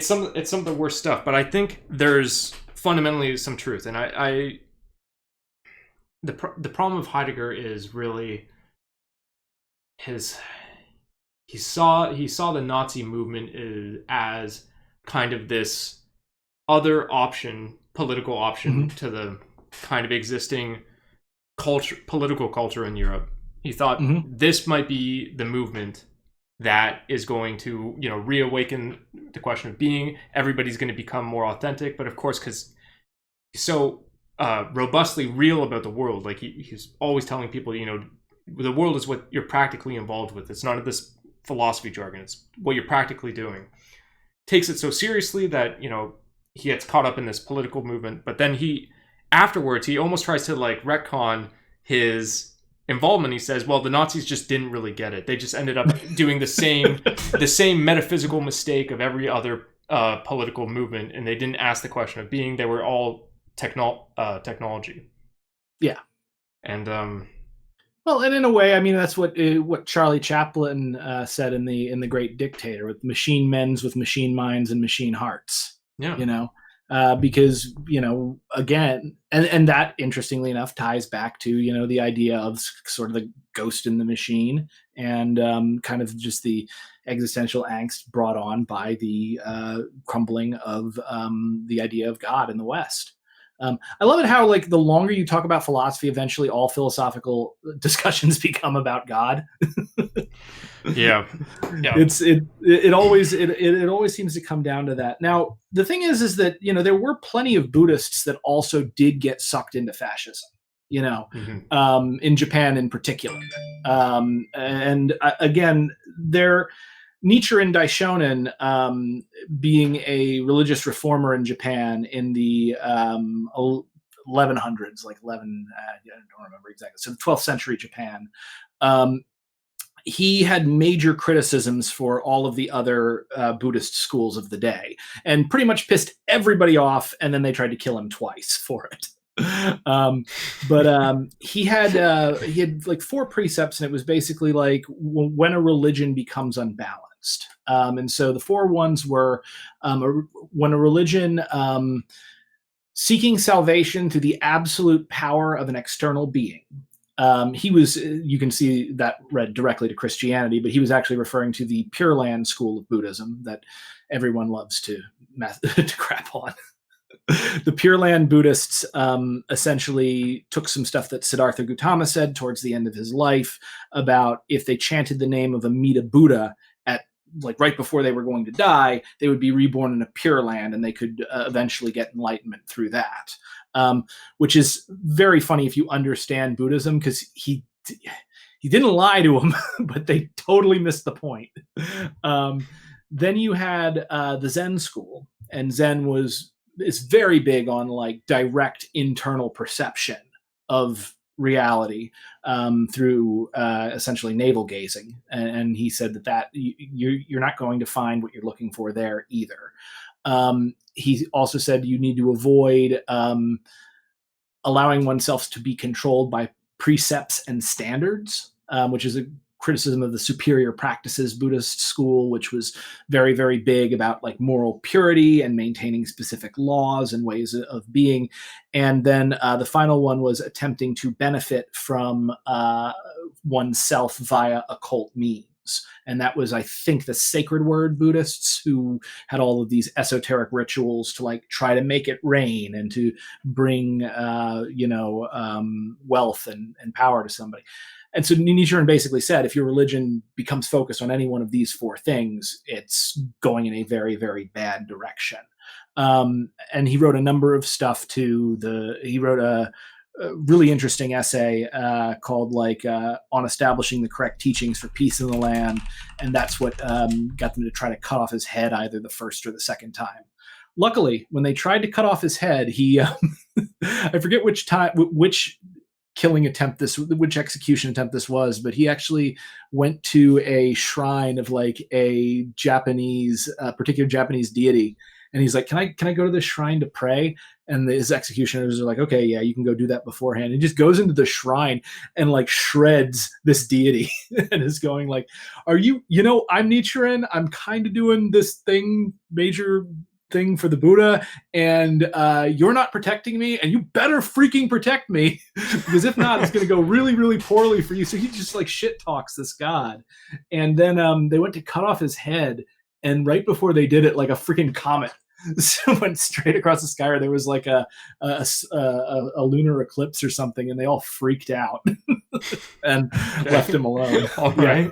some of the worst stuff, but I think there's fundamentally some truth, and the problem of Heidegger is really he saw the Nazi movement as kind of this other option, political option, mm-hmm. to the kind of existing political culture in Europe. He thought, mm-hmm. this might be the movement that is going to, reawaken the question of being. Everybody's going to become more authentic, but of course, because he's so robustly real about the world, like he's always telling people, the world is what you're practically involved with. It's none of this philosophy jargon. It's what you're practically doing. Takes it so seriously that, he gets caught up in this political movement, but then afterwards, he almost tries to retcon his involvement. He says, well, the Nazis just didn't really get it. They just ended up doing the same metaphysical mistake of every other political movement, and they didn't ask the question of being. They were all technology. Yeah. And well, and in a way, I mean, that's what Charlie Chaplin said in the Great Dictator, with machine men's with machine minds and machine hearts. Yeah. Because, again, and that, interestingly enough, ties back to, the idea of sort of the ghost in the machine, and kind of just the existential angst brought on by the crumbling of the idea of God in the West. I love it how, the longer you talk about philosophy, eventually all philosophical discussions become about God. Yeah. It always seems to come down to that. Now, the thing is that, there were plenty of Buddhists that also did get sucked into fascism, mm-hmm. In Japan in particular. And again, Nichiren Daishonin, being a religious reformer in Japan in the 1100s, like 11, I don't remember exactly, so the 12th century Japan, he had major criticisms for all of the other Buddhist schools of the day, and pretty much pissed everybody off. And then they tried to kill him twice for it. But he had like 4 precepts, and it was basically like when a religion becomes unbalanced. And so the 4 ones were when a religion seeking salvation through the absolute power of an external being. He was, you can see that read directly to Christianity, but he was actually referring to the Pure Land school of Buddhism that everyone loves to crap on. The Pure Land Buddhists essentially took some stuff that Siddhartha Gautama said towards the end of his life about if they chanted the name of Amida Buddha at like right before they were going to die, they would be reborn in a Pure Land, and they could eventually get enlightenment through that. Which is very funny if you understand Buddhism, because he didn't lie to them, but they totally missed the point. Then you had the Zen school, and Zen is very big on like direct internal perception of reality through essentially navel gazing, and he said that you're not going to find what you're looking for there either. He also said you need to avoid allowing oneself to be controlled by precepts and standards, which is a criticism of the superior practices Buddhist school, which was very, very big about like moral purity and maintaining specific laws and ways of being. And then the final one was attempting to benefit from oneself via occult means. And that was, I think, the sacred word Buddhists, who had all of these esoteric rituals to like try to make it rain and to bring, wealth and power to somebody. And so Nichiren basically said, if your religion becomes focused on any one of these 4 things, it's going in a very, very bad direction. And he wrote a number of stuff he wrote a really interesting essay called on establishing the correct teachings for peace in the land. And that's what got them to try to cut off his head either the first or the second time. Luckily, when they tried to cut off his head, he, I forget which execution attempt this was, but he actually went to a shrine of like a particular Japanese deity. And he's like, can I go to this shrine to pray? And his executioners are like, okay, yeah, you can go do that beforehand. He just goes into the shrine and like shreds this deity and is going like, I'm Nichiren. I'm kind of doing this major thing for the Buddha, and you're not protecting me, and you better freaking protect me, because if not, it's going to go really, really poorly for you. So he just like shit talks this god. And then they went to cut off his head, and right before they did it, like a freaking comet went straight across the sky, or there was like a lunar eclipse or something, and they all freaked out and left him alone. All right.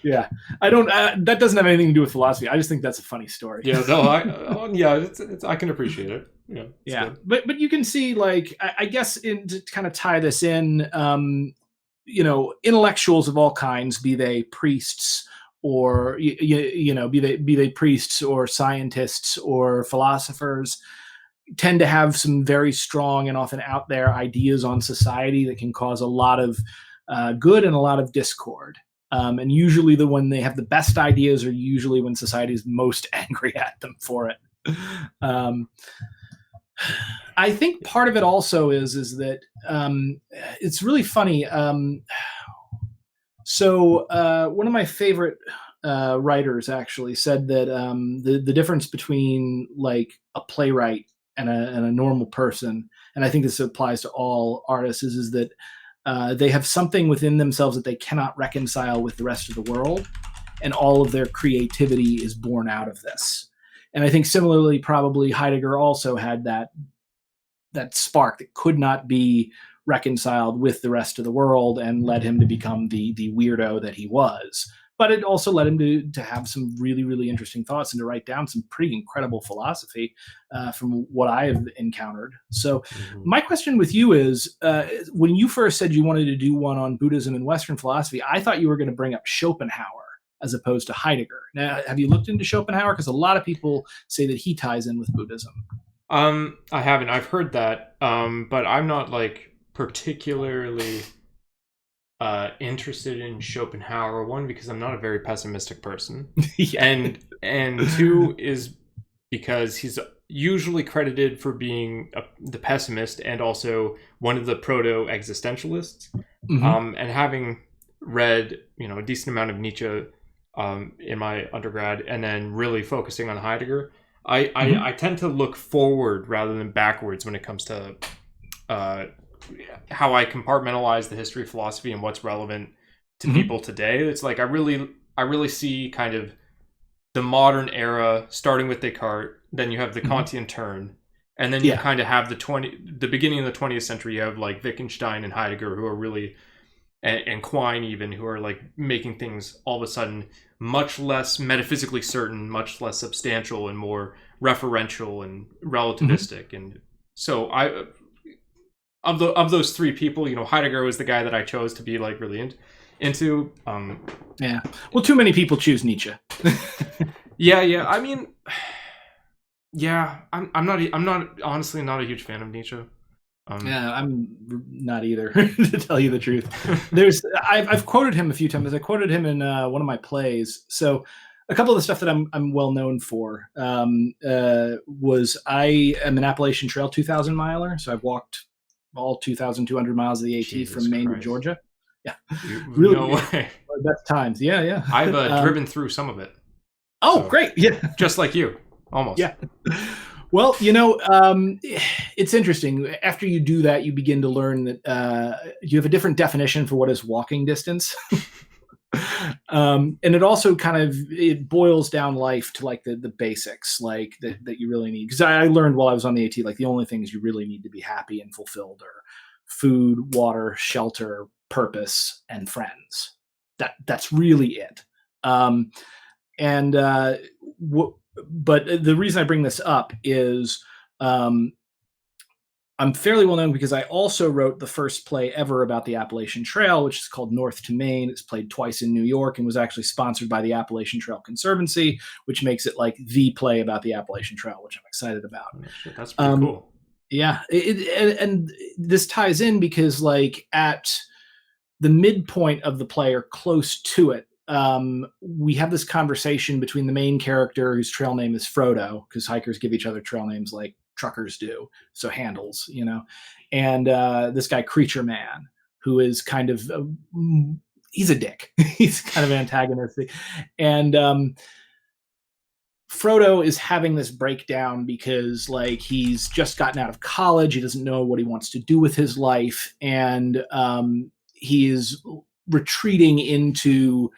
Yeah, I don't. That doesn't have anything to do with philosophy. I just think that's a funny story. Yeah, no, I can appreciate it. Yeah, good. But you can see, like, I guess to kind of tie this in, intellectuals of all kinds, be they priests or be they priests or scientists or philosophers, tend to have some very strong and often out there ideas on society that can cause a lot of good and a lot of discord. And usually when they have the best ideas are usually when society is most angry at them for it. I think part of it also is that it's really funny. So one of my favorite writers actually said that the difference between like a playwright and a normal person, and I think this applies to all artists, is that they have something within themselves that they cannot reconcile with the rest of the world, and all of their creativity is born out of this. And I think similarly, probably Heidegger also had that spark that could not be reconciled with the rest of the world and led him to become the weirdo that he was. But it also led him to have some really, really interesting thoughts and to write down some pretty incredible philosophy from what I have encountered. So my question with you is, when you first said you wanted to do one on Buddhism and Western philosophy, I thought you were going to bring up Schopenhauer as opposed to Heidegger. Now, have you looked into Schopenhauer? Because a lot of people say that he ties in with Buddhism. I haven't. I've heard that, but I'm not like particularly interested in Schopenhauer. One, because I'm not a very pessimistic person, and two is because he's usually credited for being the pessimist and also one of the proto-existentialists. And having read, a decent amount of Nietzsche in my undergrad, and then really focusing on Heidegger, I tend to look forward rather than backwards when it comes to how I compartmentalize the history of philosophy and what's relevant to people today. It's like I really see kind of the modern era starting with Descartes, then you have the Kantian turn, and then you kind of have the beginning of the 20th century. You have like Wittgenstein and Heidegger, who are really, and Quine even, who are like making things all of a sudden much less metaphysically certain, much less substantial, and more referential and relativistic. And so of those three people, Heidegger was the guy that I chose to be like really into. Well, too many people choose Nietzsche. Yeah. I mean, I'm not honestly not a huge fan of Nietzsche. I'm not either, to tell you the truth. I've quoted him a few times. I quoted him in one of my plays. So a couple of the stuff that I'm well known for was I am an Appalachian Trail 2,000 miler. So I've walked all 2,200 miles of the AT from Maine to Georgia. Yeah, really. No way. Best times. Yeah. I've driven through some of it. Oh, so, great. Yeah. Just like you, almost. Yeah. Well, it's interesting. After you do that, you begin to learn that you have a different definition for what is walking distance. And it also it boils down life to like the basics, like that you really need. Because I learned while I was on the AT, like the only things you really need to be happy and fulfilled are food, water, shelter, purpose, and friends. That's really it. But the reason I bring this up is I'm fairly well known because I also wrote the first play ever about the Appalachian Trail, which is called North to Maine. It's played twice in New York and was actually sponsored by the Appalachian Trail Conservancy, which makes it like the play about the Appalachian Trail, which I'm excited about. That's pretty cool. Yeah. And this ties in because like at the midpoint of the play or close to it, we have this conversation between the main character, whose trail name is Frodo, because hikers give each other trail names like truckers do, so handles, and this guy Creature Man, who is kind of he's a dick. He's kind of antagonistic, and Frodo is having this breakdown because like he's just gotten out of college, he doesn't know what he wants to do with his life, and he is retreating into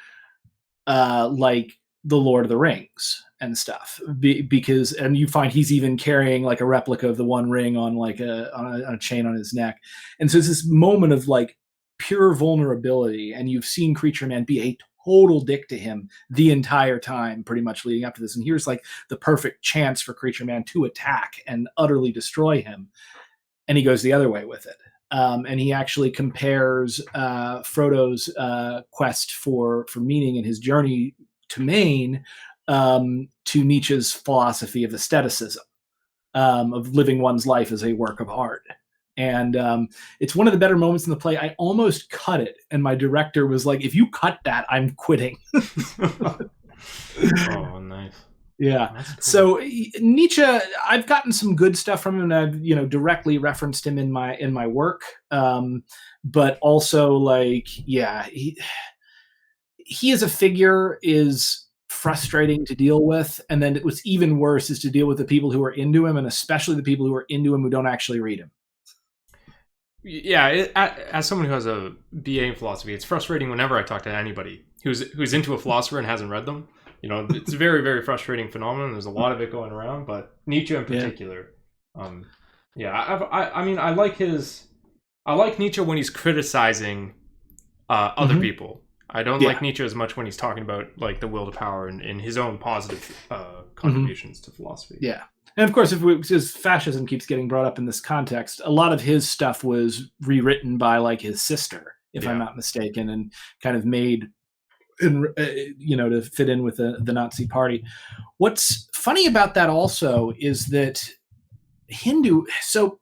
like the Lord of the Rings and stuff, because you find he's even carrying like a replica of the One Ring on like on a chain on his neck, and so it's this moment of like pure vulnerability. And you've seen Creature Man be a total dick to him the entire time, pretty much leading up to this. And here's like the perfect chance for Creature Man to attack and utterly destroy him, and he goes the other way with it. And he actually compares Frodo's quest for meaning in his journey to Maine to Nietzsche's philosophy of aestheticism, of living one's life as a work of art. And it's one of the better moments in the play. I almost cut it, and my director was like, "If you cut that, I'm quitting." Oh, nice. Yeah. Cool. So Nietzsche, I've gotten some good stuff from him, and I've directly referenced him in my work. But also like, yeah, he as a figure is frustrating to deal with, and then what's even worse is to deal with the people who are into him, and especially the people who are into him who don't actually read him. Yeah, as someone who has a BA in philosophy, it's frustrating whenever I talk to anybody who's into a philosopher and hasn't read them. It's a very, very frustrating phenomenon. There's a lot of it going around, but Nietzsche in particular. I like Nietzsche when he's criticizing other people. I don't like Nietzsche as much when he's talking about like the will to power and his own positive contributions to philosophy. Yeah. And of course, because fascism keeps getting brought up in this context, a lot of his stuff was rewritten by like his sister, if I'm not mistaken, and kind of made and to fit in with the Nazi party. What's funny about that also is that Hindu. So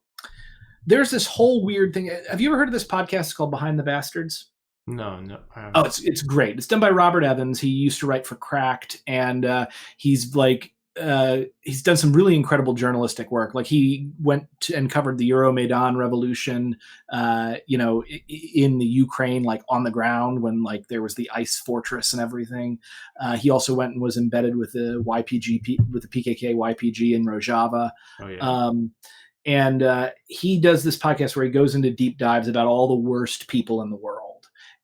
there's this whole weird thing. Have you ever heard of this podcast called Behind the Bastards? No. Oh, it's great. It's done by Robert Evans. He used to write for Cracked, and he's done some really incredible journalistic work. Like he went and covered the Euromaidan revolution, in the Ukraine, like on the ground when like there was the ice fortress and everything. He also went and was embedded with the PKK YPG in Rojava. Oh, yeah. And he does this podcast where he goes into deep dives about all the worst people in the world.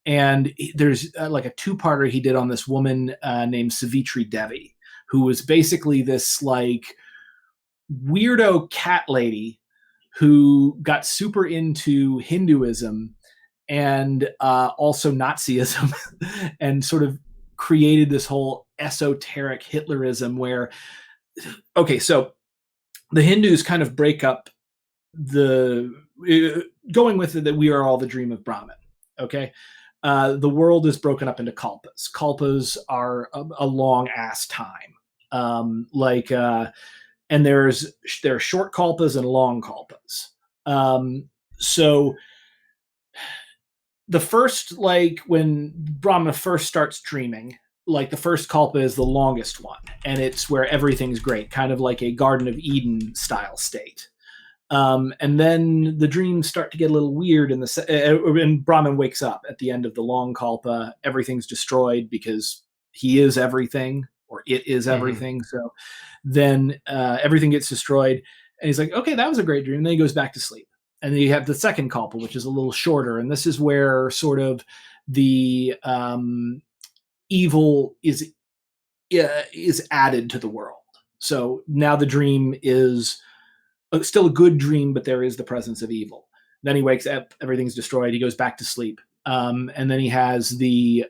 And there's like a two-parter he did on this woman named Savitri Devi, who was basically this like weirdo cat lady who got super into Hinduism and also Nazism and sort of created this whole esoteric Hitlerism where, okay, so the Hindus kind of break up going with it that we are all the dream of Brahman. Okay. The world is broken up into kalpas. Kalpas are a long ass time. And there are short kalpas and long kalpas. So the first, like when Brahma first starts dreaming, like the first kalpa is the longest one, and it's where everything's great, kind of like a Garden of Eden style state. And then the dreams start to get a little weird, and Brahman wakes up at the end of the long kalpa. Everything's destroyed because he is everything, or it is everything. Mm-hmm. So then everything gets destroyed, and he's like, okay, that was a great dream. And then he goes back to sleep. And then you have the second kalpa, which is a little shorter. And this is where sort of the evil is added to the world. So now the dream is still a good dream, but there is the presence of evil. Then he wakes up, everything's destroyed. He goes back to sleep. And then he has a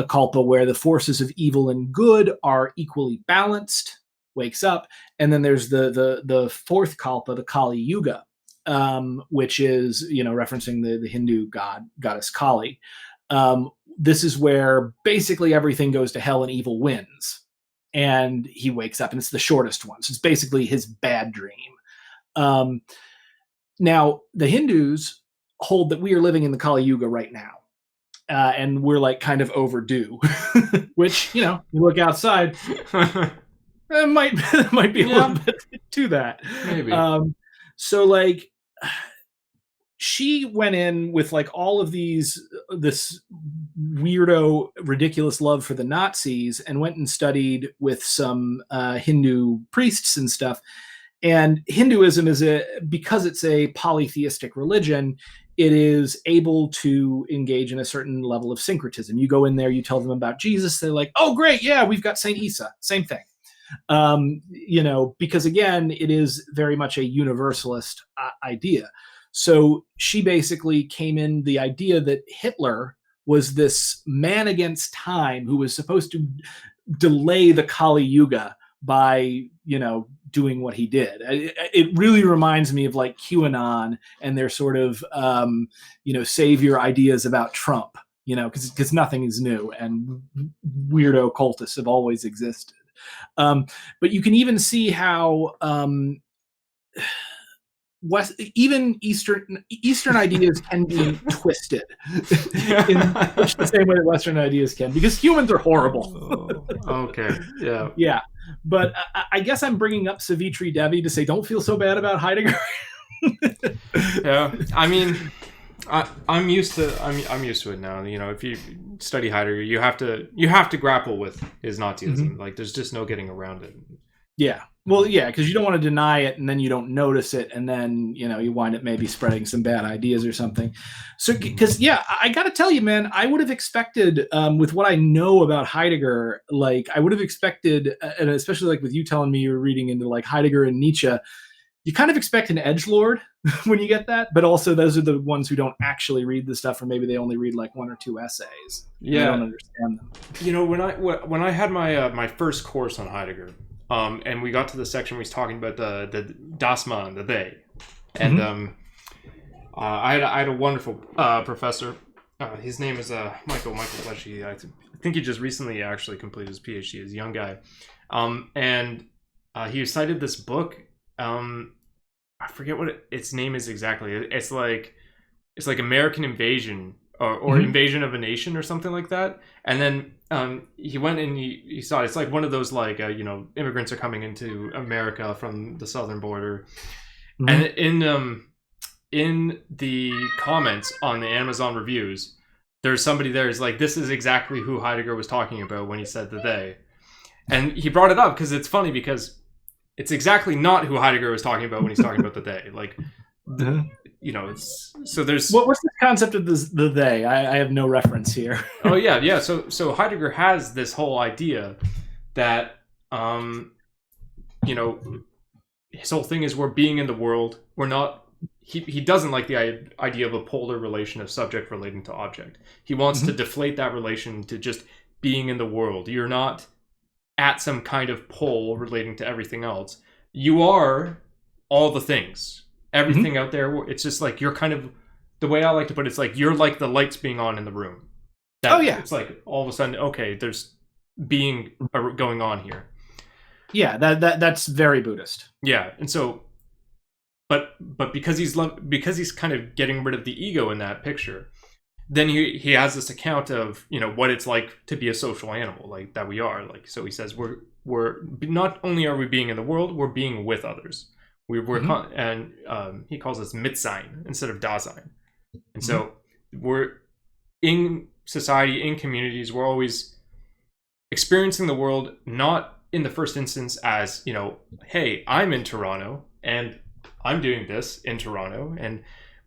kalpa where the forces of evil and good are equally balanced, wakes up. And then there's the fourth kalpa, the Kali Yuga, which is, referencing the Hindu goddess Kali. This is where basically everything goes to hell and evil wins. And he wakes up, and it's the shortest one. So it's basically his bad dream. Now, the Hindus hold that we are living in the Kali Yuga right now. And we're like kind of overdue, which, you look outside, it might be a little bit to that. Maybe. So like she went in with like all of this weirdo, ridiculous love for the Nazis and went and studied with some Hindu priests and stuff. And Hinduism because it's a polytheistic religion, it is able to engage in a certain level of syncretism. You go in there, you tell them about Jesus, they're like, oh, great, yeah, we've got Saint Isa, same thing. Because again, it is very much a universalist idea. So she basically came in the idea that Hitler was this man against time who was supposed to delay the Kali Yuga by, doing what he did. It really reminds me of like QAnon and their sort of, savior ideas about Trump, because nothing is new and weirdo cultists have always existed. But you can even see how even Eastern ideas can be twisted in much the same way that Western ideas can, because humans are horrible. Okay, yeah. Yeah. But I guess I'm bringing up Savitri Devi to say, don't feel so bad about Heidegger. Yeah, I mean, I'm used to it now. If you study Heidegger, you have to grapple with his Nazism. Mm-hmm. Like, there's just no getting around it. Yeah. Well, yeah, because you don't want to deny it, and then you don't notice it, and then you wind up maybe spreading some bad ideas or something. So, because I got to tell you, man, I would have expected, with what I know about Heidegger, like I would have expected, and especially like with you telling me you're reading into like Heidegger and Nietzsche, you kind of expect an edgelord when you get that, but also those are the ones who don't actually read the stuff, or maybe they only read like one or two essays. Yeah, they don't understand them. When I had my first course on Heidegger. And we got to the section where he's talking about the Das Man, the they. And I had a wonderful professor his name is Michael Fletchy. I think he just recently actually completed his PhD. He's a young guy, and he cited this book. I forget what its name is exactly. It's like American Invasion or Invasion of a Nation or something like that. And then he went and he saw it. It's like one of those like immigrants are coming into America from the southern border, and in the comments on the Amazon reviews, there's somebody there who's like, this is exactly who Heidegger was talking about when he said the they. And he brought it up because it's funny because it's exactly not who Heidegger was talking about when he's talking about the they. Like, it's so there's what's the concept of the they? I have no reference here. Oh yeah. So Heidegger has this whole idea that his whole thing is we're being in the world. We're not. He doesn't like the idea of a polar relation of subject relating to object. He wants to deflate that relation to just being in the world. You're not at some kind of pole relating to everything else. You are all the things. Everything out there, it's just like you're kind of, the way I like to put it, it's like you're like the lights being on in the room. It's like all of a sudden, okay, there's being going on here. Yeah, that's very Buddhist. Yeah, and so but because he's kind of getting rid of the ego in that picture, then he has this account of what it's like to be a social animal, like that we are. Like, so he says we're not only are we being in the world, we're being with others. And he calls us Mitsein instead of Dasein. And so we're in society, in communities, we're always experiencing the world not in the first instance as hey, I'm in Toronto and I'm doing this in Toronto,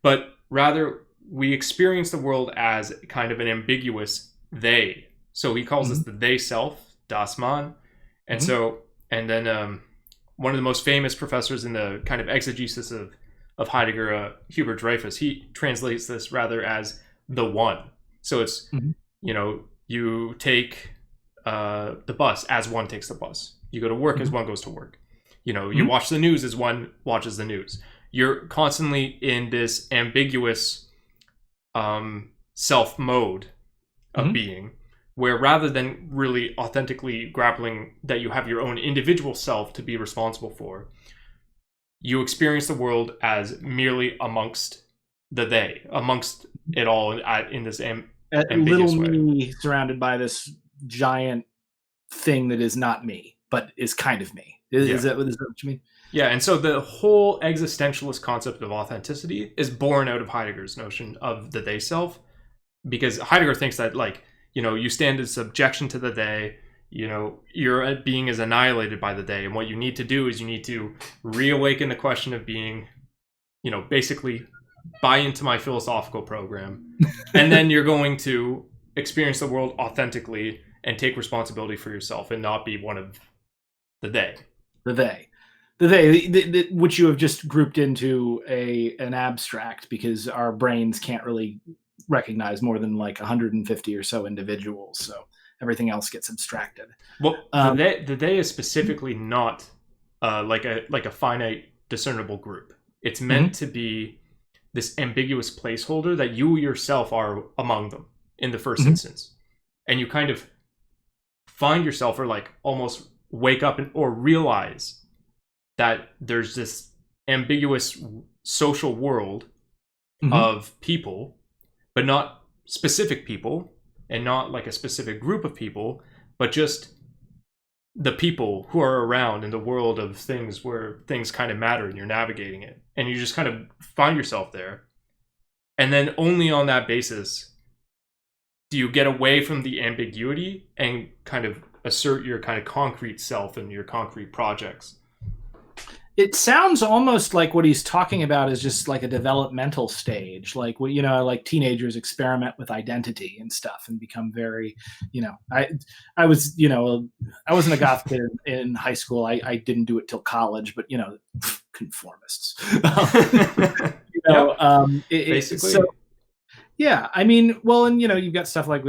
but rather we experience the world as kind of an ambiguous they. So he calls this the they self, das Man. And so, and then one of the most famous professors in the kind of exegesis of Heidegger, Hubert Dreyfus, he translates this rather as the one. So it's, you take the bus as one takes the bus. You go to work as one goes to work. You watch the news as one watches the news. You're constantly in this ambiguous self mode of being, where rather than really authentically grappling that you have your own individual self to be responsible for, you experience the world as merely amongst the they, amongst it all in this ambiguous little way. Me surrounded by this giant thing that is not me, but is kind of me. Is that what you mean? Yeah, and so the whole existentialist concept of authenticity is born out of Heidegger's notion of the they self, because Heidegger thinks that, like, you stand in subjection to the they, your being is annihilated by the they, and what you need to do is you need to reawaken the question of being, basically buy into my philosophical program, and then you're going to experience the world authentically and take responsibility for yourself and not be one of the they. The they, which you have just grouped into an abstract, because our brains can't really recognize more than like 150 or so individuals, so everything else gets abstracted. Well, the they is specifically not like a finite discernible group. It's meant to be this ambiguous placeholder that you yourself are among them in the first instance, and you kind of find yourself, or like almost wake up or realize that there's this ambiguous social world of people, but not specific people, and not like a specific group of people, but just the people who are around in the world of things where things kind of matter and you're navigating it. And you just kind of find yourself there. And then only on that basis do you get away from the ambiguity and kind of assert your kind of concrete self and your concrete projects. It sounds almost like what he's talking about is just like a developmental stage, like like teenagers experiment with identity and stuff and become very, I wasn't a goth kid in high school. I didn't do it till college, but conformists. Basically. So, yeah, I mean, well, and you've got stuff like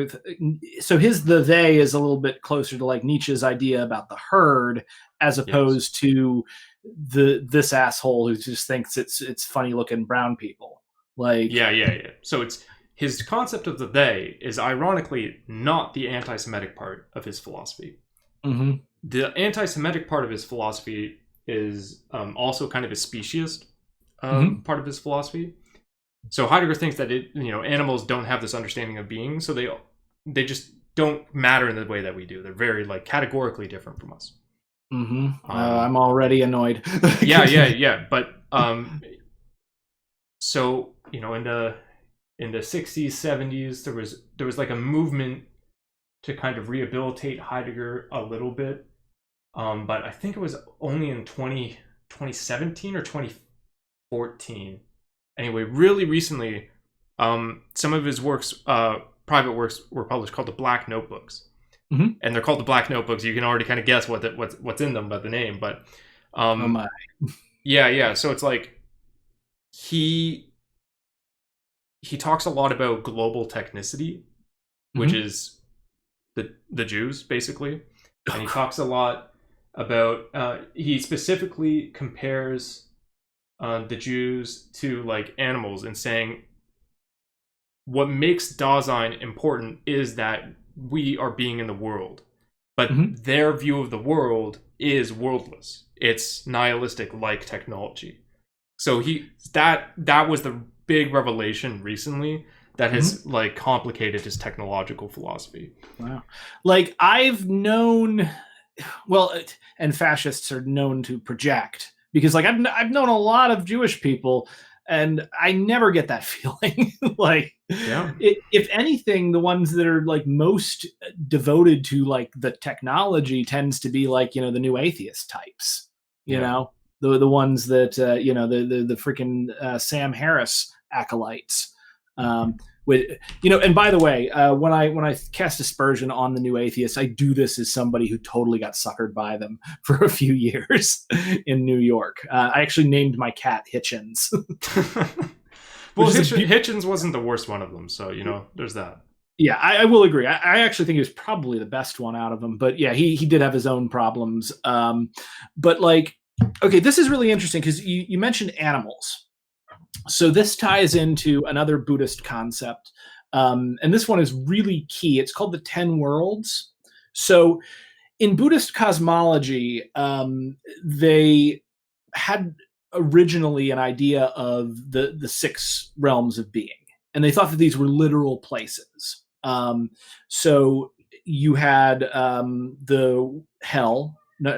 so the they is a little bit closer to like Nietzsche's idea about the herd, as opposed to this asshole who just thinks it's funny looking brown people. Like, yeah. So it's his concept of the they is ironically not the anti-Semitic part of his philosophy. Mm-hmm. The anti-Semitic part of his philosophy is also kind of a speciesist part of his philosophy. So Heidegger thinks that animals don't have this understanding of being, so they just don't matter in the way that we do. They're very like categorically different from us. Mm-hmm. I'm already annoyed. yeah. But so in the 60s, 70s, there was like a movement to kind of rehabilitate Heidegger a little bit. But I think it was only in 2017 or 2014. Anyway, really recently, some of his works, private works, were published called the Black Notebooks. Mm-hmm. And they're called the Black Notebooks. You can already kind of guess what's in them by the name. But oh my. Yeah. So it's like he talks a lot about global technicity, which is the Jews, basically. And he talks a lot about, he specifically compares the Jews to like animals and saying what makes Dasein important is that we are being in the world. But their view of the world is worldless. It's nihilistic like technology. So that was the big revelation recently that has like complicated his technological philosophy. Wow. Like I've known, well, and fascists are known to project, because like I've known a lot of Jewish people and I never get that feeling. Like, if anything, the ones that are like most devoted to like the technology tends to be like, the new atheist types, you know, the ones that, the freaking Sam Harris acolytes. And by the way, when I cast aspersion on the new atheists, I do this as somebody who totally got suckered by them for a few years in New York. I actually named my cat Hitchens. Well, Hitchens wasn't the worst one of them, so there's that. Yeah, I will agree. I actually think he was probably the best one out of them, but yeah, he did have his own problems. But like, okay, this is really interesting because you mentioned animals. So this ties into another Buddhist concept, and this one is really key. It's called the 10 worlds. So in Buddhist cosmology, they had originally an idea of the 6 realms of being, and they thought that these were literal places. So you had the hell,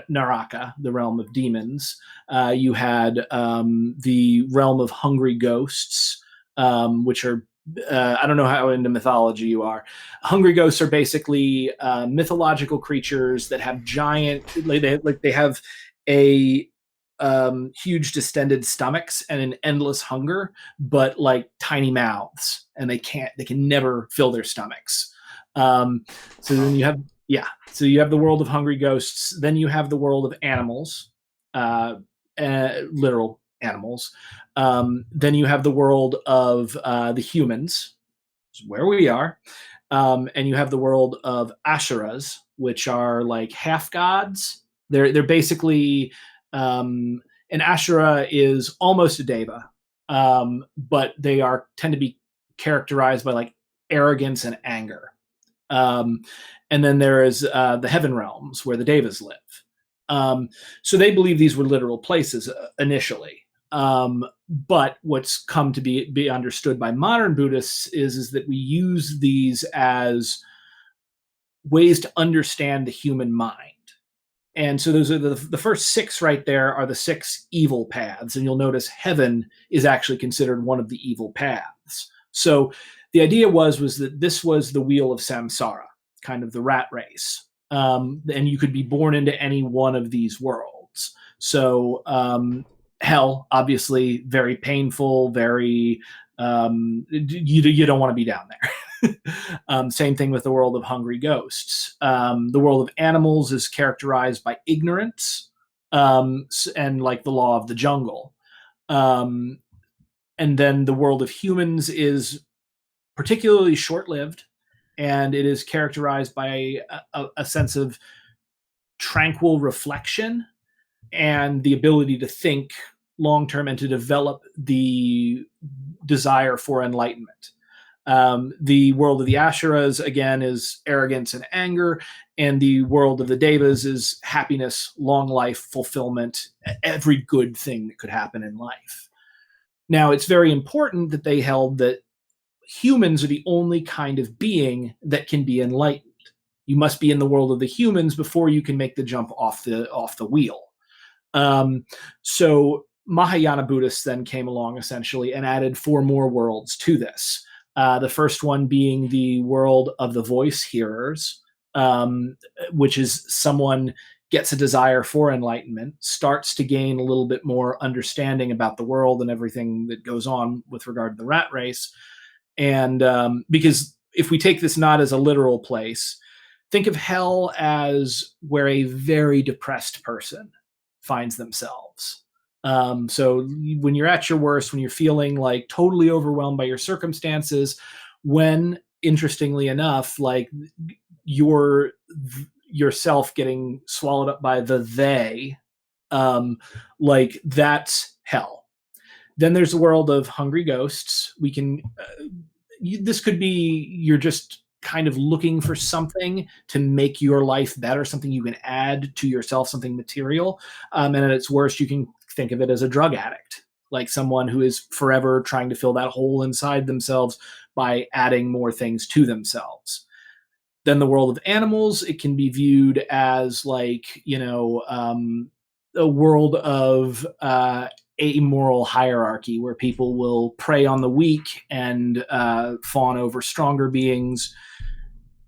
Naraka, the realm of demons. You had the realm of hungry ghosts, which are, I don't know how into mythology you are. Hungry ghosts are basically mythological creatures that have giant, they have a huge distended stomachs and an endless hunger, but like tiny mouths, and they can never fill their stomachs. So then you have so you have the world of hungry ghosts. Then you have the world of animals, literal animals. Then you have the world of the humans, which is where we are. And you have the world of Asheras, which are like half gods. They're basically, an Ashera is almost a deva, but they tend to be characterized by like arrogance and anger. And then there is the heaven realms where the devas live. So they believe these were literal places initially. But what's come to be understood by modern Buddhists is that we use these as ways to understand the human mind. And so those are the first 6 right there are the 6 evil paths. And you'll notice heaven is actually considered one of the evil paths. So the idea was that this was the wheel of samsara, kind of the rat race. And you could be born into any one of these worlds. So hell, obviously, very painful, very, you don't want to be down there. Same thing with the world of hungry ghosts. The world of animals is characterized by ignorance and like the law of the jungle. And then the world of humans is particularly short-lived, and it is characterized by a sense of tranquil reflection and the ability to think long-term and to develop the desire for enlightenment. The world of the Asheras, again, is arrogance and anger. And the world of the Devas is happiness, long life, fulfillment, every good thing that could happen in life. Now, it's very important that they held that humans are the only kind of being that can be enlightened. You must be in the world of the humans before you can make the jump off the wheel. So Mahayana Buddhists then came along essentially and added 4 more worlds to this. The first one being the world of the voice hearers, which is someone gets a desire for enlightenment, starts to gain a little bit more understanding about the world and everything that goes on with regard to the rat race. And because if we take this not as a literal place, think of hell as where a very depressed person finds themselves. So when you're at your worst, when you're feeling like totally overwhelmed by your circumstances, when, interestingly enough, like yourself getting swallowed up by the they, like that's hell. Then there's the world of hungry ghosts. We can, this could be you're just kind of looking for something to make your life better, something you can add to yourself, something material. And at its worst, you can think of it as a drug addict, like someone who is forever trying to fill that hole inside themselves by adding more things to themselves. Then the world of animals, it can be viewed as like, a world of amoral hierarchy where people will prey on the weak and fawn over stronger beings.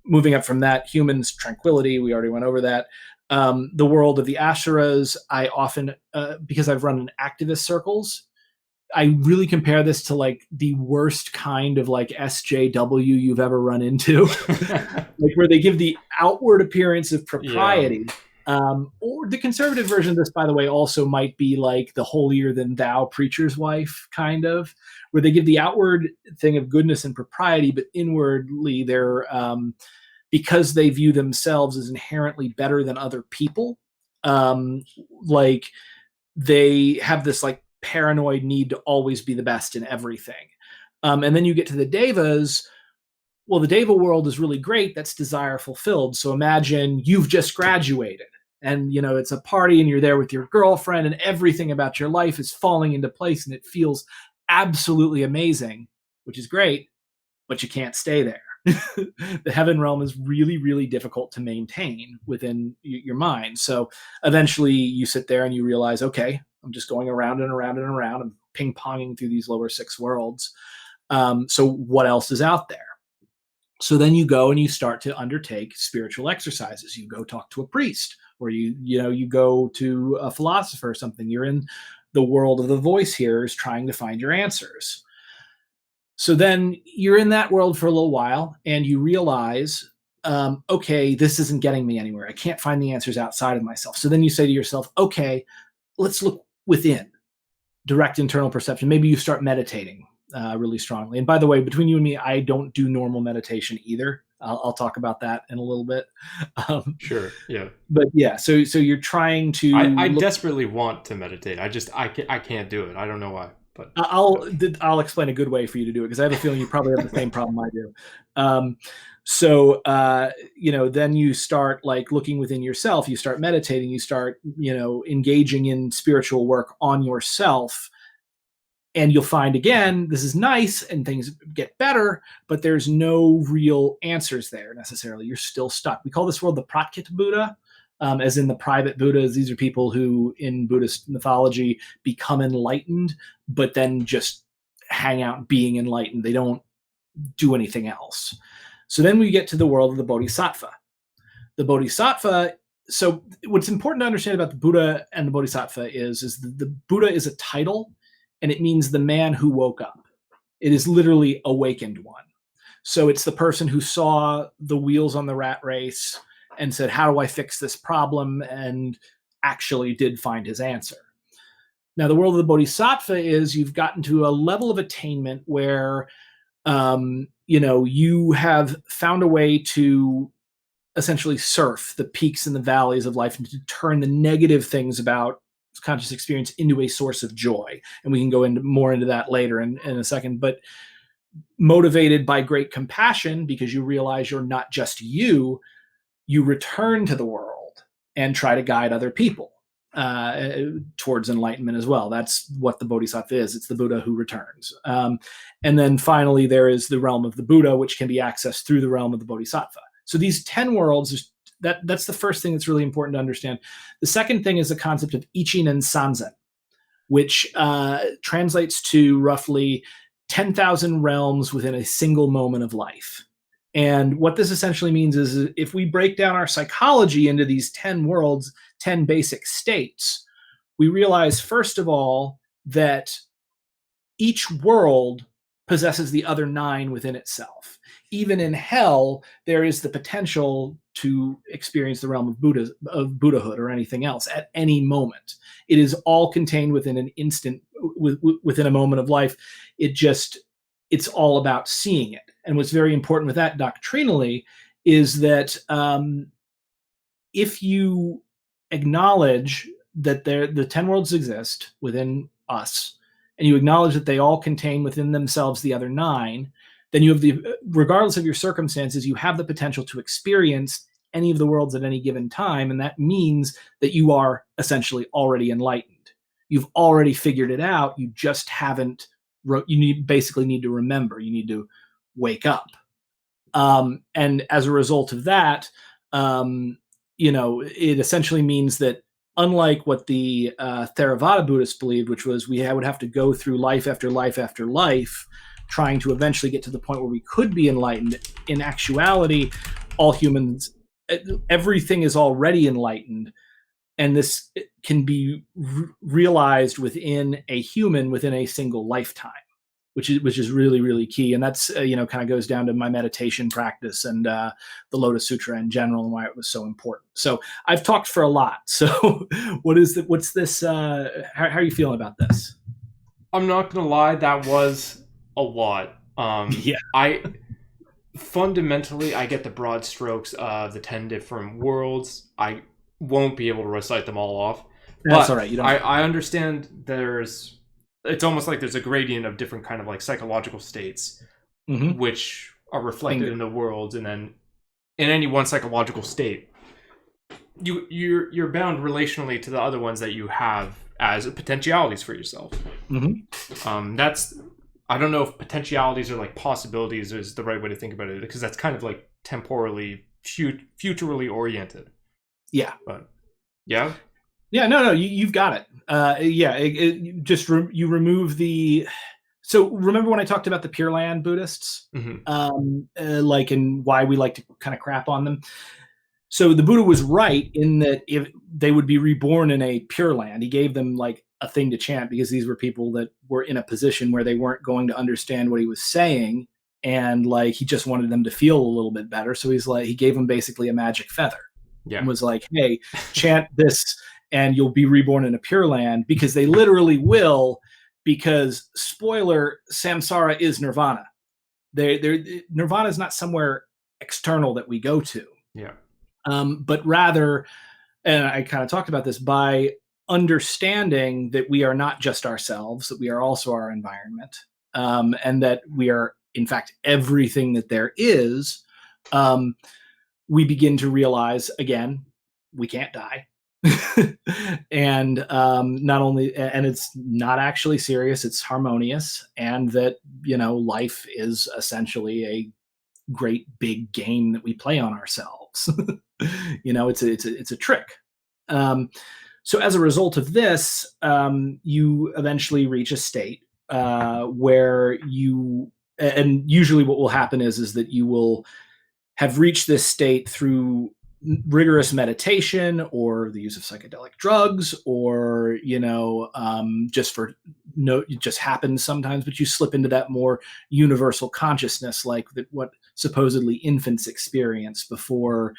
Moving up from that, humans, tranquility, we already went over that. The world of the Asheras, I often, because I've run in activist circles, I really compare this to like the worst kind of like SJW you've ever run into, like where they give the outward appearance of propriety. Yeah. Or the conservative version of this, by the way, also might be like the holier than thou preacher's wife kind of, where they give the outward thing of goodness and propriety, but inwardly they're, because they view themselves as inherently better than other people, like they have this like paranoid need to always be the best in everything. And then you get to the Devas. Well, the Deva world is really great. That's desire fulfilled. So imagine you've just graduated and, it's a party and you're there with your girlfriend and everything about your life is falling into place and it feels absolutely amazing, which is great, but you can't stay there. The heaven realm is really, really difficult to maintain within your mind. So eventually you sit there and you realize, okay, I'm just going around and around and around. I'm ping-ponging through these lower 6 worlds. So what else is out there? So then you go and you start to undertake spiritual exercises. You go talk to a priest, or you go to a philosopher or something. You're in the world of the voice hearers trying to find your answers. So then you're in that world for a little while and you realize, okay, this isn't getting me anywhere. I can't find the answers outside of myself. So then you say to yourself, okay, let's look within. Direct internal perception. Maybe you start meditating really strongly. And by the way, between you and me, I don't do normal meditation either. I'll talk about that in a little bit. Sure. Yeah. But yeah, so you're trying to. I desperately want to meditate. I can't do it. I don't know why. But I'll explain a good way for you to do it because I have a feeling you probably have the same problem I do. So then you start like looking within yourself. You start meditating. You start engaging in spiritual work on yourself. And you'll find, again, this is nice and things get better, but there's no real answers there necessarily. You're still stuck. We call this world the Pratyeka Buddha, as in the private Buddhas. These are people who, in Buddhist mythology, become enlightened, but then just hang out being enlightened. They don't do anything else. So then we get to the world of the Bodhisattva. The Bodhisattva, so what's important to understand about the Buddha and the Bodhisattva is the Buddha is a title, and it means the man who woke up. It is literally awakened one. So it's the person who saw the wheels on the rat race and said, how do I fix this problem? And actually did find his answer. Now, the world of the Bodhisattva is you've gotten to a level of attainment where, you have found a way to essentially surf the peaks and the valleys of life and to turn the negative things about conscious experience into a source of joy. And we can go into more into that later in a second. But motivated by great compassion, because you realize you're not just you return to the world and try to guide other people towards enlightenment as well. That's what the Bodhisattva is. It's the Buddha who returns. And then finally, there is the realm of the Buddha, which can be accessed through the realm of the Bodhisattva. So these 10 worlds, that's the first thing that's really important to understand. The second thing is the concept of Ichin and Sanzen, which translates to roughly 10,000 realms within a single moment of life. And what this essentially means is if we break down our psychology into these 10 worlds, 10 basic states, we realize, first of all, that each world possesses the other 9 within itself. Even in hell, there is the potential to experience the realm of Buddhahood or anything else at any moment. It is all contained within an instant, within a moment of life. It's all about seeing it. And what's very important with that doctrinally is that if you acknowledge that the 10 worlds exist within us, and you acknowledge that they all contain within themselves the other 9, then you have regardless of your circumstances, you have the potential to experience any of the worlds at any given time. And that means that you are essentially already enlightened. You've already figured it out. You just haven't, basically need to remember. You need to wake up. And as a result of that, it essentially means that, unlike what the Theravada Buddhists believed, which was we would have to go through life after life after life, trying to eventually get to the point where we could be enlightened, in actuality, all humans, everything is already enlightened. And this can be realized within a human within a single lifetime, which is really, really key. And that's, kind of goes down to my meditation practice and the Lotus Sutra in general and why it was so important. So I've talked for a lot. So what's this, how are you feeling about this? I'm not going to lie, that was a lot. Yeah. I get the broad strokes of the 10 different worlds. I won't be able to recite them all off. That's all right. You don't. I understand it's almost like there's a gradient of different kind of like psychological states, which are reflected in the worlds, and then in any one psychological state, you're bound relationally to the other ones that you have as potentialities for yourself. I don't know if potentialities or like possibilities is the right way to think about it, because that's kind of like temporally, futurally oriented. Yeah. But yeah. Yeah, no, you've got it. You remove the. So remember when I talked about the Pure Land Buddhists, and why we like to kind of crap on them. So the Buddha was right in that if they would be reborn in a Pure Land, he gave them like a thing to chant, because these were people that were in a position where they weren't going to understand what he was saying, and like he just wanted them to feel a little bit better. So he gave them basically a magic feather, and was like, "Hey, chant this." And you'll be reborn in a Pure Land, because they literally will, because, spoiler, samsara is nirvana. Nirvana is not somewhere external that we go to. Yeah. But rather, and I kind of talked about this, by understanding that we are not just ourselves, that we are also our environment, and that we are, in fact, everything that there is, we begin to realize, again, we can't die. And not only, and it's not actually serious, it's harmonious, and that life is essentially a great big game that we play on ourselves. It's a trick. So as a result of this, you eventually reach a state where and usually what will happen is that you will have reached this state through rigorous meditation or the use of psychedelic drugs, or it just happens sometimes, but you slip into that more universal consciousness, like what supposedly infants experience before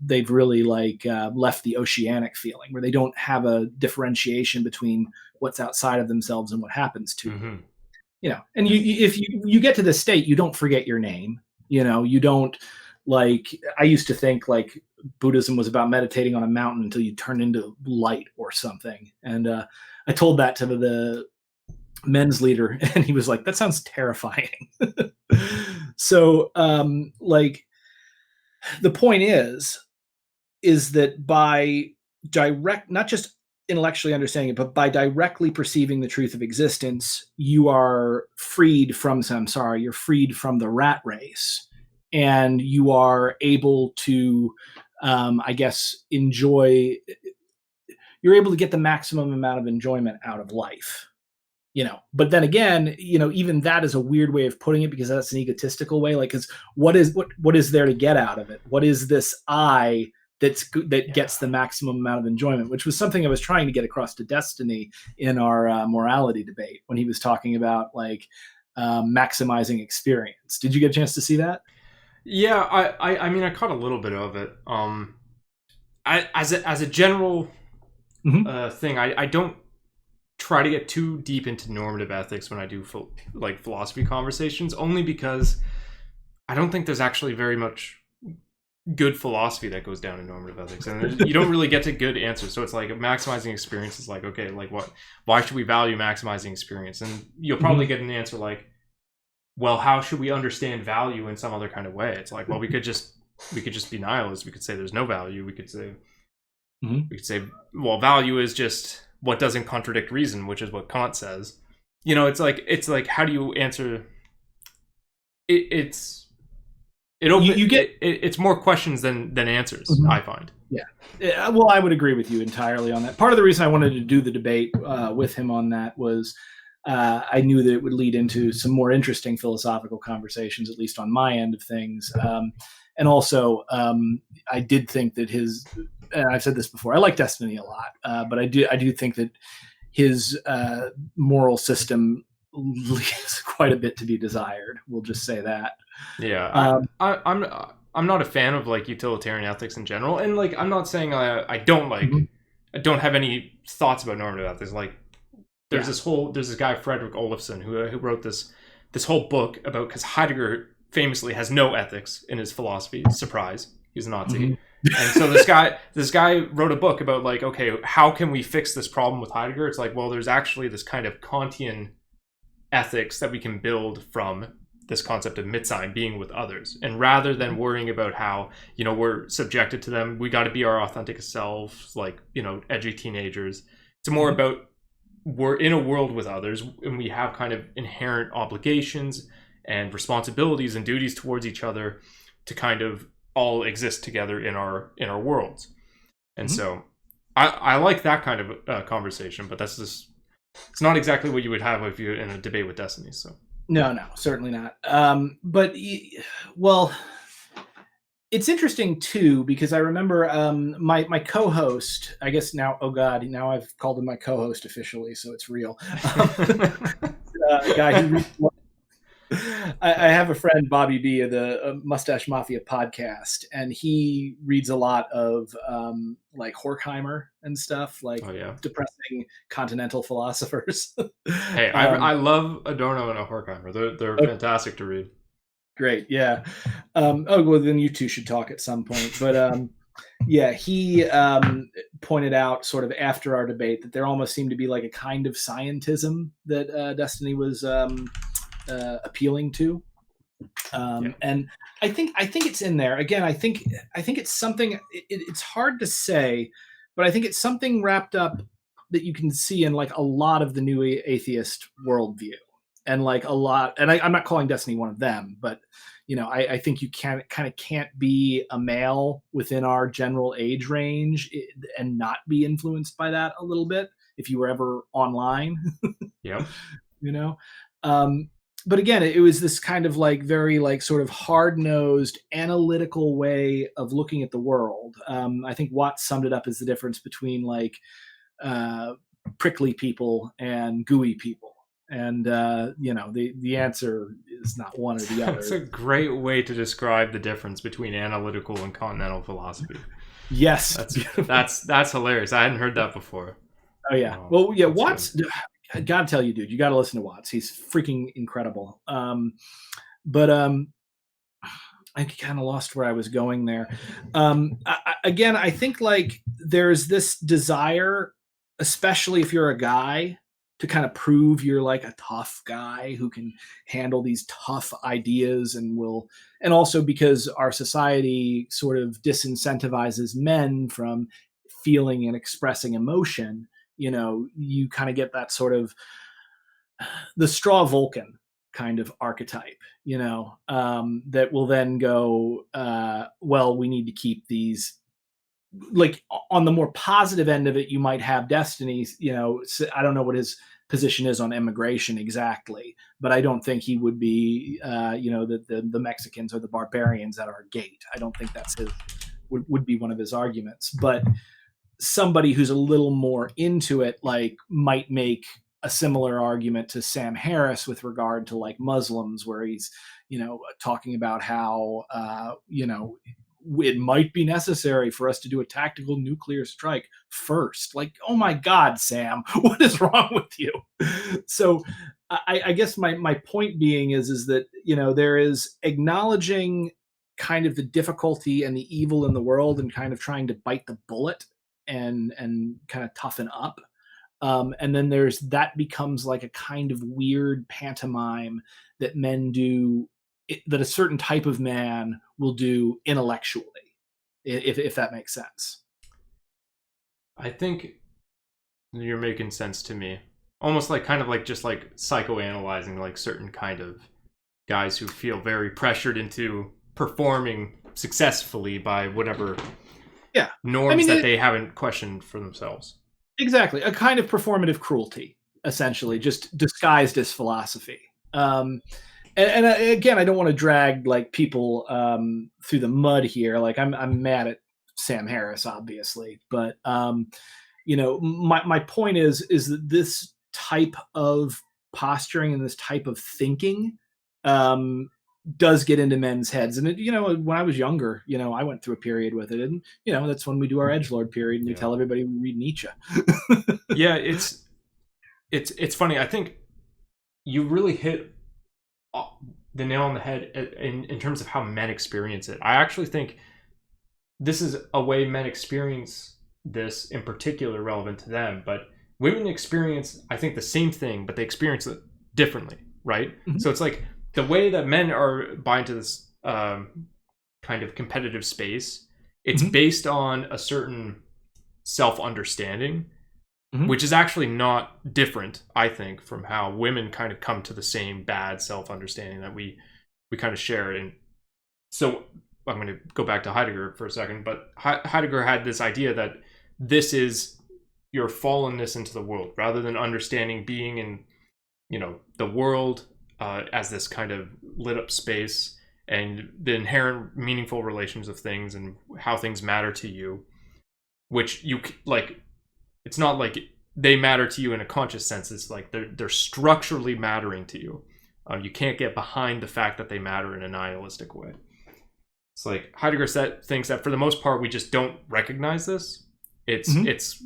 they've really left the oceanic feeling, where they don't have a differentiation between what's outside of themselves and what happens to them. And if you get to this state, you don't forget your name. You don't. I used to think Buddhism was about meditating on a mountain until you turn into light or something. And I told that to men's leader, and he was like, that sounds terrifying. So like the point is that by not just intellectually understanding it, but by directly perceiving the truth of existence, you are freed from samsara, you're freed from the rat race, and you are able to, I guess, you're able to get the maximum amount of enjoyment out of life. But then again, even that is a weird way of putting it, because that's an egotistical way. Like, because what is there to get out of it? What is this I that gets the maximum amount of enjoyment? Which was something I was trying to get across to Destiny in our morality debate, when he was talking about like maximizing experience. Did you get a chance to see that? Yeah, I mean, I caught a little bit of it. As a general thing, I don't try to get too deep into normative ethics when I do philosophy conversations, only because I don't think there's actually very much good philosophy that goes down in normative ethics, and you don't really get to good answers. So it's like maximizing experience is like, okay, like why should we value maximizing experience? And you'll probably get an answer like, well, how should we understand value in some other kind of way? It's like, well, we could just be nihilists. We could say there's no value. We could say well, value is just what doesn't contradict reason, which is what Kant says. It's like how do you answer it? It's more questions than answers. I find. Yeah, well, I would agree with you entirely on that. Part of the reason I wanted to do the debate with him on that was I knew that it would lead into some more interesting philosophical conversations, at least on my end of things. And also, I did think that and I've said this before, I like Destiny a lot, but I do think that his moral system leaves quite a bit to be desired. We'll just say that. Yeah, I'm not a fan of like utilitarian ethics in general, and like I'm not saying I don't I don't have any thoughts about normative ethics. Like there's this guy Frederick Olafson who wrote this whole book about, because Heidegger famously has no ethics in his philosophy. Surprise, he's a Nazi. And so this guy wrote a book about like, okay, how can we fix this problem with Heidegger? It's like, well, there's actually this kind of Kantian ethics that we can build from this concept of Mitsein, being with others. And rather than worrying about how, we're subjected to them, we got to be our authentic selves, like, edgy teenagers. It's more about, we're in a world with others, and we have kind of inherent obligations and responsibilities and duties towards each other to kind of all exist together in our worlds. And so I like that kind of conversation, but that's just, it's not exactly what you would have if you're in a debate with Destiny. So no, certainly not. But well, it's interesting too, because I remember my co-host, I guess now, oh God, now I've called him my co-host officially, so it's real. Guy who I have a friend, Bobby B, of the Mustache Mafia podcast, and he reads a lot of like Horkheimer and stuff, like depressing continental philosophers. Hey, I love Adorno and Horkheimer. They're fantastic to read. Great, yeah. Oh, well, then you two should talk at some point. But yeah, he pointed out sort of after our debate that there almost seemed to be like a kind of scientism that Destiny was appealing to, and I think it's in there. Again, I think it's something. It's hard to say, but I think it's something wrapped up that you can see in like a lot of the new atheist worldview, and like a lot. And I'm not calling Destiny one of them, but I think you can't be a male within our general age range and not be influenced by that a little bit if you were ever online. Yeah. But again, it was this kind of like very like sort of hard-nosed analytical way of looking at the world. I think Watts summed it up as the difference between like prickly people and gooey people. And the answer is not one or the other. That's a great way to describe the difference between analytical and continental philosophy. Yes, that's hilarious. I hadn't heard that before. Oh yeah. Well, yeah. Watts. I gotta tell you, dude, you gotta listen to Watts. He's freaking incredible. But I kind of lost where I was going there. I think like there's this desire, especially if you're a guy, to kind of prove you're like a tough guy who can handle these tough ideas and also because our society sort of disincentivizes men from feeling and expressing emotion, you kind of get that sort of the straw Vulcan kind of archetype, that will then go, well, we need to keep these, like on the more positive end of it, you might have Destiny, I don't know what his position is on immigration exactly, but I don't think he would be, the Mexicans or the barbarians at our gate. I don't think that's would be one of his arguments, but somebody who's a little more into it, like might make a similar argument to Sam Harris with regard to like Muslims, where he's, talking about how, it might be necessary for us to do a tactical nuclear strike first. Like, oh my God, Sam, what is wrong with you? So I guess my point being is that, there is acknowledging kind of the difficulty and the evil in the world and kind of trying to bite the bullet and kind of toughen up. And then that becomes like a kind of weird pantomime that men do, that a certain type of man will do intellectually, if that makes sense. I think you're making sense to me. Almost like kind of like just like psychoanalyzing like certain kind of guys who feel very pressured into performing successfully by whatever norms that they haven't questioned for themselves. Exactly. A kind of performative cruelty, essentially, just disguised as philosophy. And again, I don't want to drag like people through the mud here. Like I'm mad at Sam Harris, obviously, but my point is that this type of posturing and this type of thinking does get into men's heads. And when I was younger, I went through a period with it, and that's when we do our edgelord period, and we tell everybody we read Nietzsche. Yeah, it's funny. I think you really hit the nail on the head in terms of how men experience it. I actually think this is a way men experience this in particular relevant to them, but women experience, I think, the same thing, but they experience it differently, right? Mm-hmm. So it's like the way that men are buying into this kind of competitive space, it's mm-hmm. based on a certain self-understanding, mm-hmm. which is actually not different, I think, from how women kind of come to the same bad self-understanding that we kind of share. And so I'm going to go back to Heidegger for a second, but Heidegger had this idea that this is your fallenness into the world, rather than understanding being in, the world as this kind of lit up space and the inherent meaningful relations of things and how things matter to you, which you like. It's not like they matter to you in a conscious sense. It's like they're structurally mattering to you. You can't get behind the fact that they matter in a nihilistic way. It's like Heidegger thinks that for the most part we just don't recognize this. It's mm-hmm. it's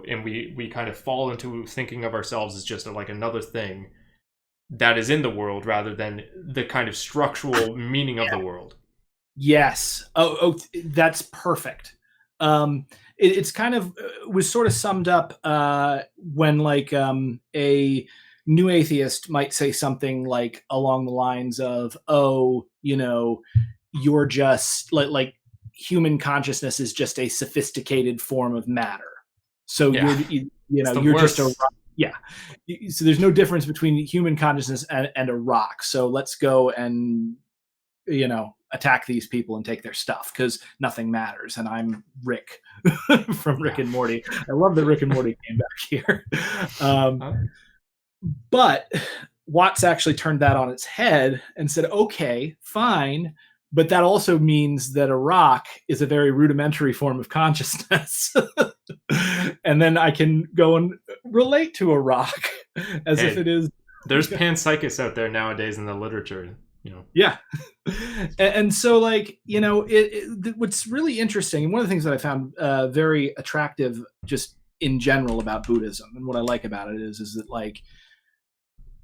and we kind of fall into thinking of ourselves as just like another thing that is in the world rather than the kind of structural meaning of the world. Yes. Oh, that's perfect. It's kind of was sort of summed up when like a new atheist might say something like along the lines of, you're just like human consciousness is just a sophisticated form of matter. So you're worst. Just a rock. Yeah. So there's no difference between human consciousness and a rock. So let's go and, attack these people and take their stuff because nothing matters. And I'm Rick from Rick and Morty. I love that Rick and Morty came back here. But Watts actually turned that on its head and said, okay, fine. But that also means that a rock is a very rudimentary form of consciousness. And then I can go and relate to a rock as if it is. There's panpsychists out there nowadays in the literature. Yeah. And so like, what's really interesting, and one of the things that I found very attractive just in general about Buddhism, and what I like about it is that like,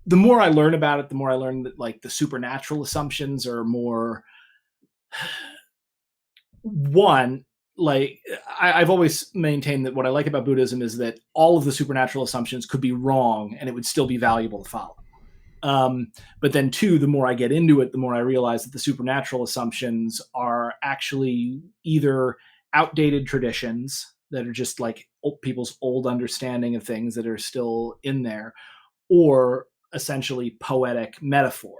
the more I learn about it, the more I learn that like the supernatural assumptions are more, one, like I've always maintained that what I like about Buddhism is that all of the supernatural assumptions could be wrong and it would still be valuable to follow. But then two, the more I get into it, the more I realize that the supernatural assumptions are actually either outdated traditions that are just like people's old understanding of things that are still in there, or essentially poetic metaphor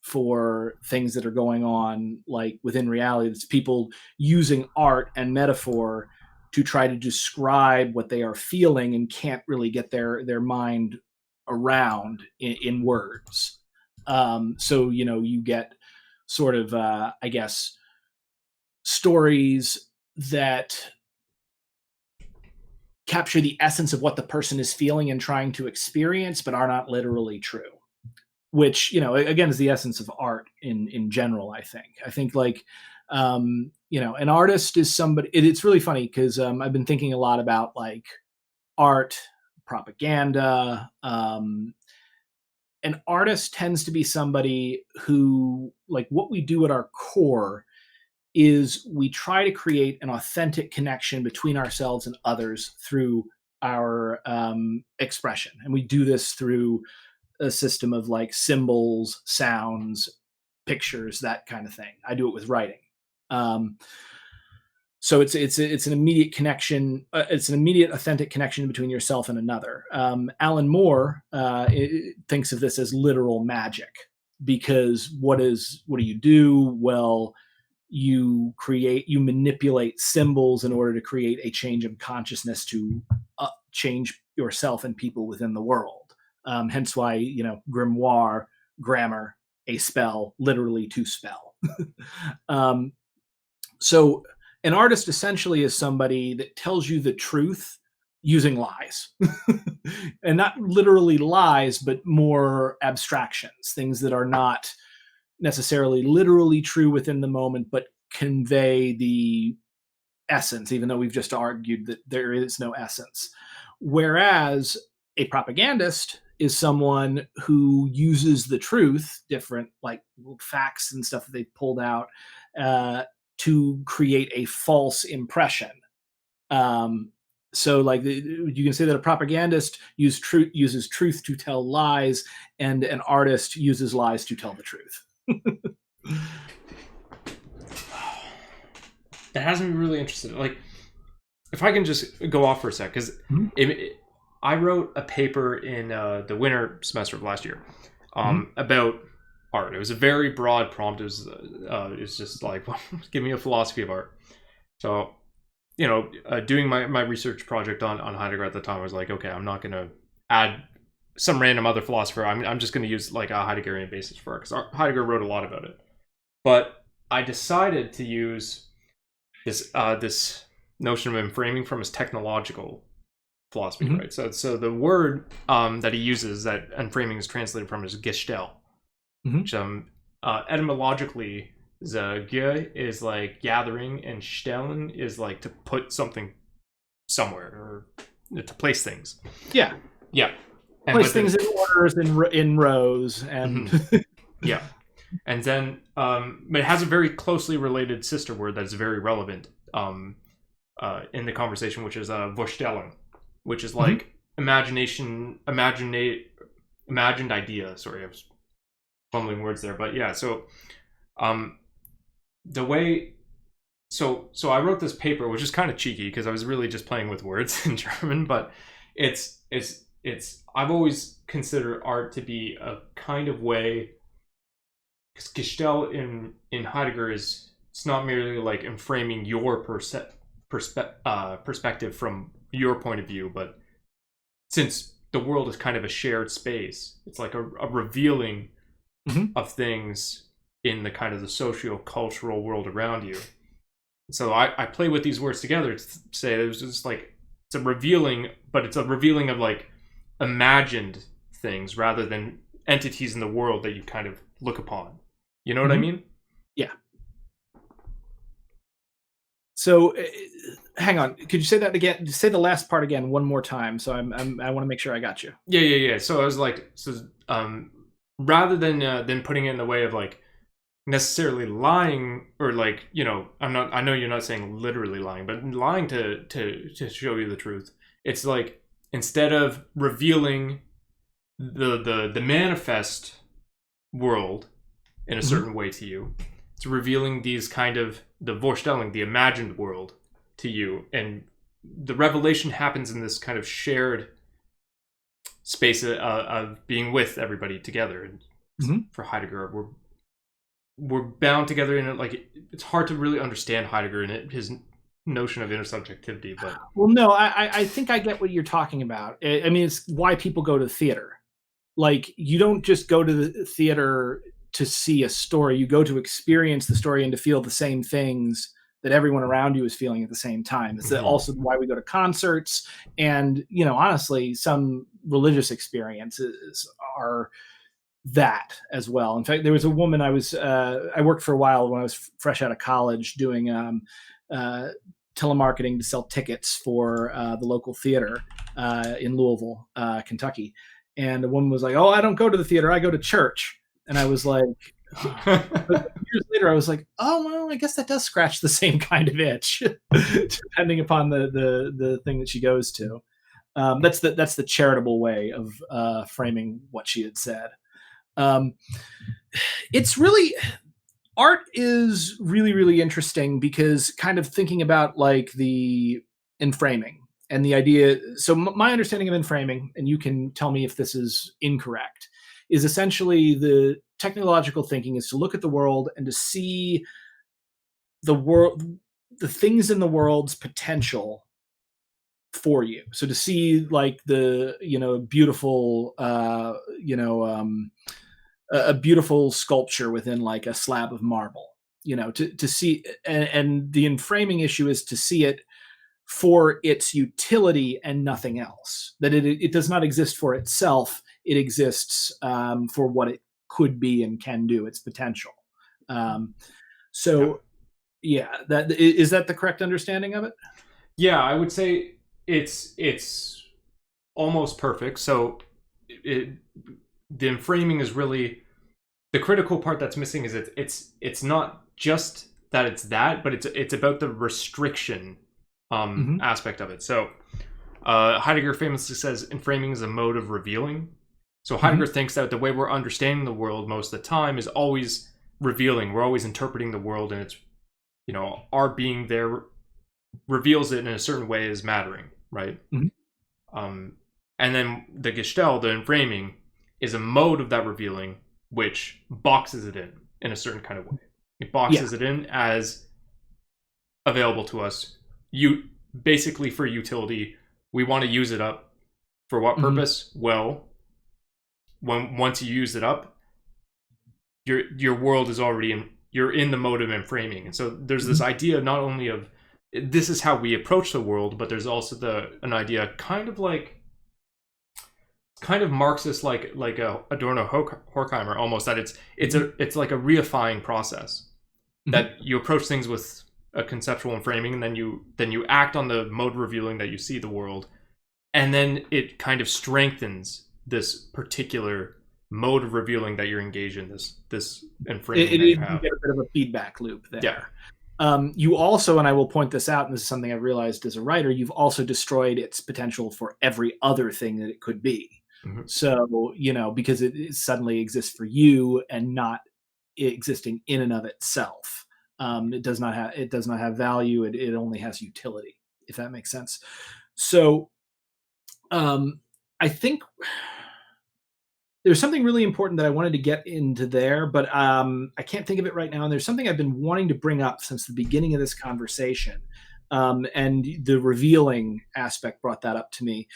for things that are going on like within reality. It's people using art and metaphor to try to describe what they are feeling and can't really get their mind around in words. So, you know, you get sort of, I guess, stories that capture the essence of what the person is feeling and trying to experience, but are not literally true. Which, you know, again, is the essence of art in general. I think like, you know, an artist is somebody. It's really funny because I've been thinking a lot about like art, propaganda. An artist tends to be somebody who, like, what we do at our core is we try to create an authentic connection between ourselves and others through our expression. And we do this through a system of like symbols, sounds, pictures, that kind of thing. I do it with writing. So it's an immediate connection. It's an immediate, authentic connection between yourself and another. Alan Moore thinks of this as literal magic, because what do you do? Well, you manipulate symbols in order to create a change of consciousness to change yourself and people within the world. Hence why, you know, grimoire, grammar, a spell, literally to spell. So an artist essentially is somebody that tells you the truth using lies. And not literally lies, but more abstractions, things that are not necessarily literally true within the moment, but convey the essence, even though we've just argued that there is no essence. Whereas a propagandist is someone who uses the truth, different like facts and stuff that they've pulled out, to create a false impression. So like you can say that a propagandist uses truth to tell lies, and an artist uses lies to tell the truth. That has me really interested. Like, if I can just go off for a sec, because I wrote a paper in the winter semester of last year about art. It was a very broad prompt. It was just like, well, give me a philosophy of art. So, you know, doing my research project on Heidegger at the time, I was like, okay, I'm not going to add some random other philosopher. I'm just going to use like a Heideggerian basis for it, because Heidegger wrote a lot about it. But I decided to use this notion of framing from his technological philosophy, right? So the word that he uses that enframing is translated from is Gestell, which etymologically, Ge is like gathering, and Stellen is like to put something somewhere, or to place things. Yeah. And place things in orders, in rows, and yeah. And then, but it has a very closely related sister word that is very relevant in the conversation, which is Vorstellung, which is like imagined idea. Sorry, I was fumbling words there, but yeah. So, the way, so I wrote this paper, which is kind of cheeky because I was really just playing with words in German, but it's I've always considered art to be a kind of way. Because Gestell in Heidegger it's not merely like enframing your perspective from your point of view, but since the world is kind of a shared space, it's like a revealing of things in the kind of the socio-cultural world around you. So I play with these words together to say there's just like, it's a revealing, but it's a revealing of like imagined things rather than entities in the world that you kind of look upon. You know what I mean? Yeah. So, hang on. Could you say that again? Say the last part again one more time. So I want to make sure I got you. Yeah. So I was like, rather than putting it in the way of like necessarily lying, or like, you know, I know you're not saying literally lying, but lying to show you the truth. It's like, instead of revealing the manifest world in a certain way to you, it's revealing these kind of the Vorstellung, the imagined world, to you, and the revelation happens in this kind of shared space of being with everybody together. And for Heidegger, we're bound together in it. Like, it's hard to really understand Heidegger and his notion of intersubjectivity, but well, no, I think I get what you're talking about. I mean, it's why people go to theater. Like, you don't just go to the theater to see a story. You go to experience the story and to feel the same things that everyone around you is feeling at the same time. It's also why we go to concerts, and, you know, honestly, some religious experiences are that as well. In fact, there was a woman I worked for a while when I was fresh out of college doing telemarketing to sell tickets for the local theater in Louisville, Kentucky. And a woman was like, "Oh, I don't go to the theater. I go to church." And I was like, years later, I was like, "Oh, well, I guess that does scratch the same kind of itch," depending upon the thing that she goes to. That's the charitable way of framing what she had said. It's really, art is really, really interesting, because kind of thinking about like the enframing and the idea. So my understanding of enframing, and you can tell me if this is incorrect, is essentially the technological thinking is to look at the world and to see the world, the things in the world's potential for you. So to see like the, you know, beautiful, a beautiful sculpture within like a slab of marble, you know, to see, and the enframing issue is to see it for its utility and nothing else. That it does not exist for itself. It exists for what it could be and can do, its potential. So, yeah, that is that the correct understanding of it? Yeah, I would say it's almost perfect. So the enframing is really the critical part that's missing. Is it's not just that it's that, but it's about the restriction aspect of it. So Heidegger famously says enframing is a mode of revealing. So Heidegger thinks that the way we're understanding the world most of the time is always revealing. We're always interpreting the world, and it's, you know, our being there reveals it in a certain way as mattering, right? And then the Gestell, the enframing, is a mode of that revealing which boxes it in a certain kind of way. It boxes it in as available to us. You basically, for utility, we want to use it up. For what purpose? Well, once you use it up, your world is already you're in the mode of enframing. And so there's this idea not only of this is how we approach the world, but there's also an idea kind of Marxist, like a Adorno Horkheimer almost, that it's like a reifying process, that you approach things with a conceptual enframing, and then you act on the mode revealing that you see the world, and then it kind of strengthens this particular mode of revealing that you're engaged in, this enframing. You get a bit of a feedback loop there. Yeah. You also, and I will point this out, and this is something I realized as a writer, you've also destroyed its potential for every other thing that it could be. So, you know, because it suddenly exists for you and not existing in and of itself. It does not have value. It only has utility, if that makes sense. So, I think there's something really important that I wanted to get into there, but I can't think of it right now. And there's something I've been wanting to bring up since the beginning of this conversation. And the revealing aspect brought that up to me.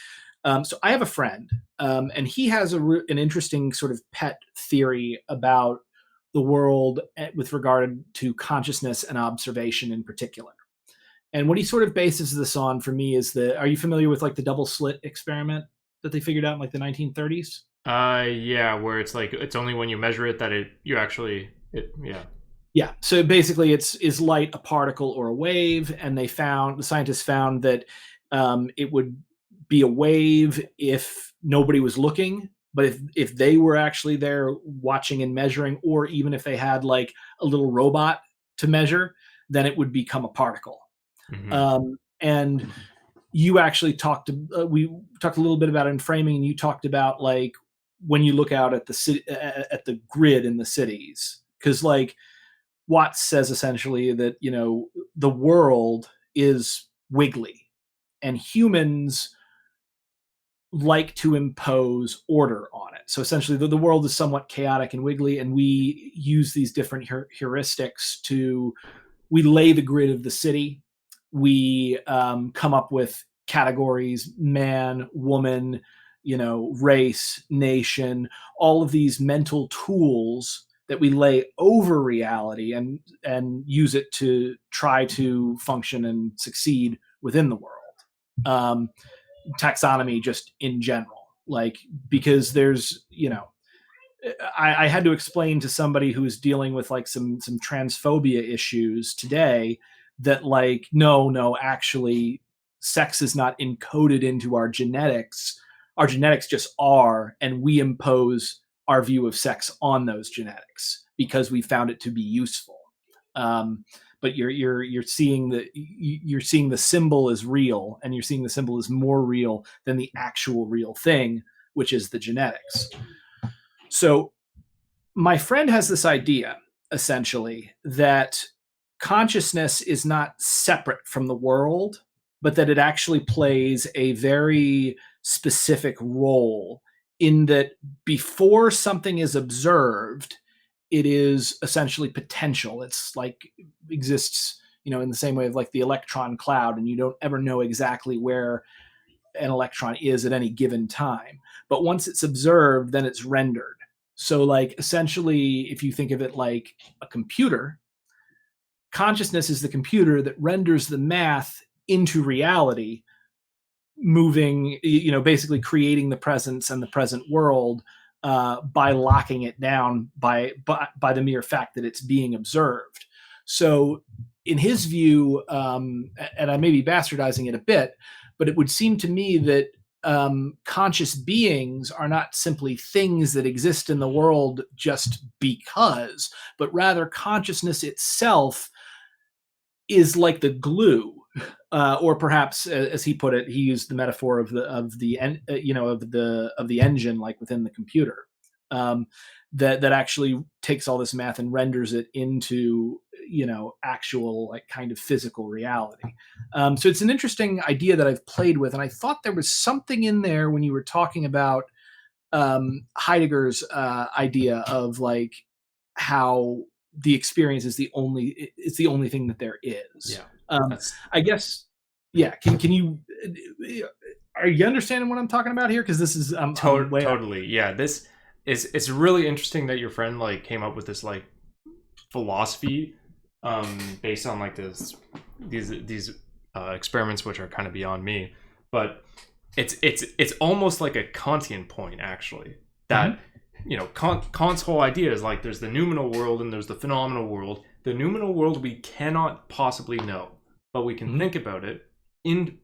So I have a friend, and he has an interesting sort of pet theory about the world with regard to consciousness and observation in particular. And what he sort of bases this on for me is are you familiar with like the double slit experiment that they figured out in like the 1930s? Yeah, where it's like it's only when you measure it that Yeah. So basically, is light a particle or a wave? And the scientists found that it would be a wave if nobody was looking, But if they were actually there watching and measuring, or even if they had like a little robot to measure, then it would become a particle. And you actually we talked a little bit about in framing, and you talked about like when you look out at the city, at the grid in the cities, because like Watts says essentially that, you know, the world is wiggly and humans like to impose order on it. So essentially the world is somewhat chaotic and wiggly, and we use these different heuristics we lay the grid of the city. We come up with categories: man, woman, you know, race, nation, all of these mental tools that we lay over reality and use it to try to function and succeed within the world. Taxonomy just in general, like, because there's, you know, I had to explain to somebody who was dealing with like some transphobia issues today that like, no, actually sex is not encoded into our genetics. Our genetics just are, and we impose our view of sex on those genetics because we found it to be useful. But you're seeing the symbol is real, and you're seeing the symbol is more real than the actual real thing, which is the genetics. So my friend has this idea, essentially, that consciousness is not separate from the world, but that it actually plays a very specific role in that before something is observed, it is essentially potential. It's like exists, you know, in the same way of like the electron cloud, and you don't ever know exactly where an electron is at any given time. But once it's observed, then it's rendered. So like essentially, if you think of it like a computer, consciousness is the computer that renders the math into reality, moving, you know, basically creating the presence and the present world by locking it down by the mere fact that it's being observed. So in his view, and I may be bastardizing it a bit, but it would seem to me that conscious beings are not simply things that exist in the world just because, but rather consciousness itself is like the glue, or perhaps, as he put it, he used the metaphor of the engine, like within the computer, that actually takes all this math and renders it into, you know, actual like kind of physical reality. So it's an interesting idea that I've played with, and I thought there was something in there when you were talking about Heidegger's idea of like how the experience is the only thing that there is. I guess, yeah. Can you, are you understanding what I'm talking about here? Because this is totally. Yeah, this is, it's really interesting that your friend like came up with this like philosophy based on like these experiments, which are kind of beyond me, but it's almost like a Kantian point, actually, that you know, Kant's whole idea is like there's the noumenal world and there's the phenomenal world. The noumenal world we cannot possibly know, but we can think about it in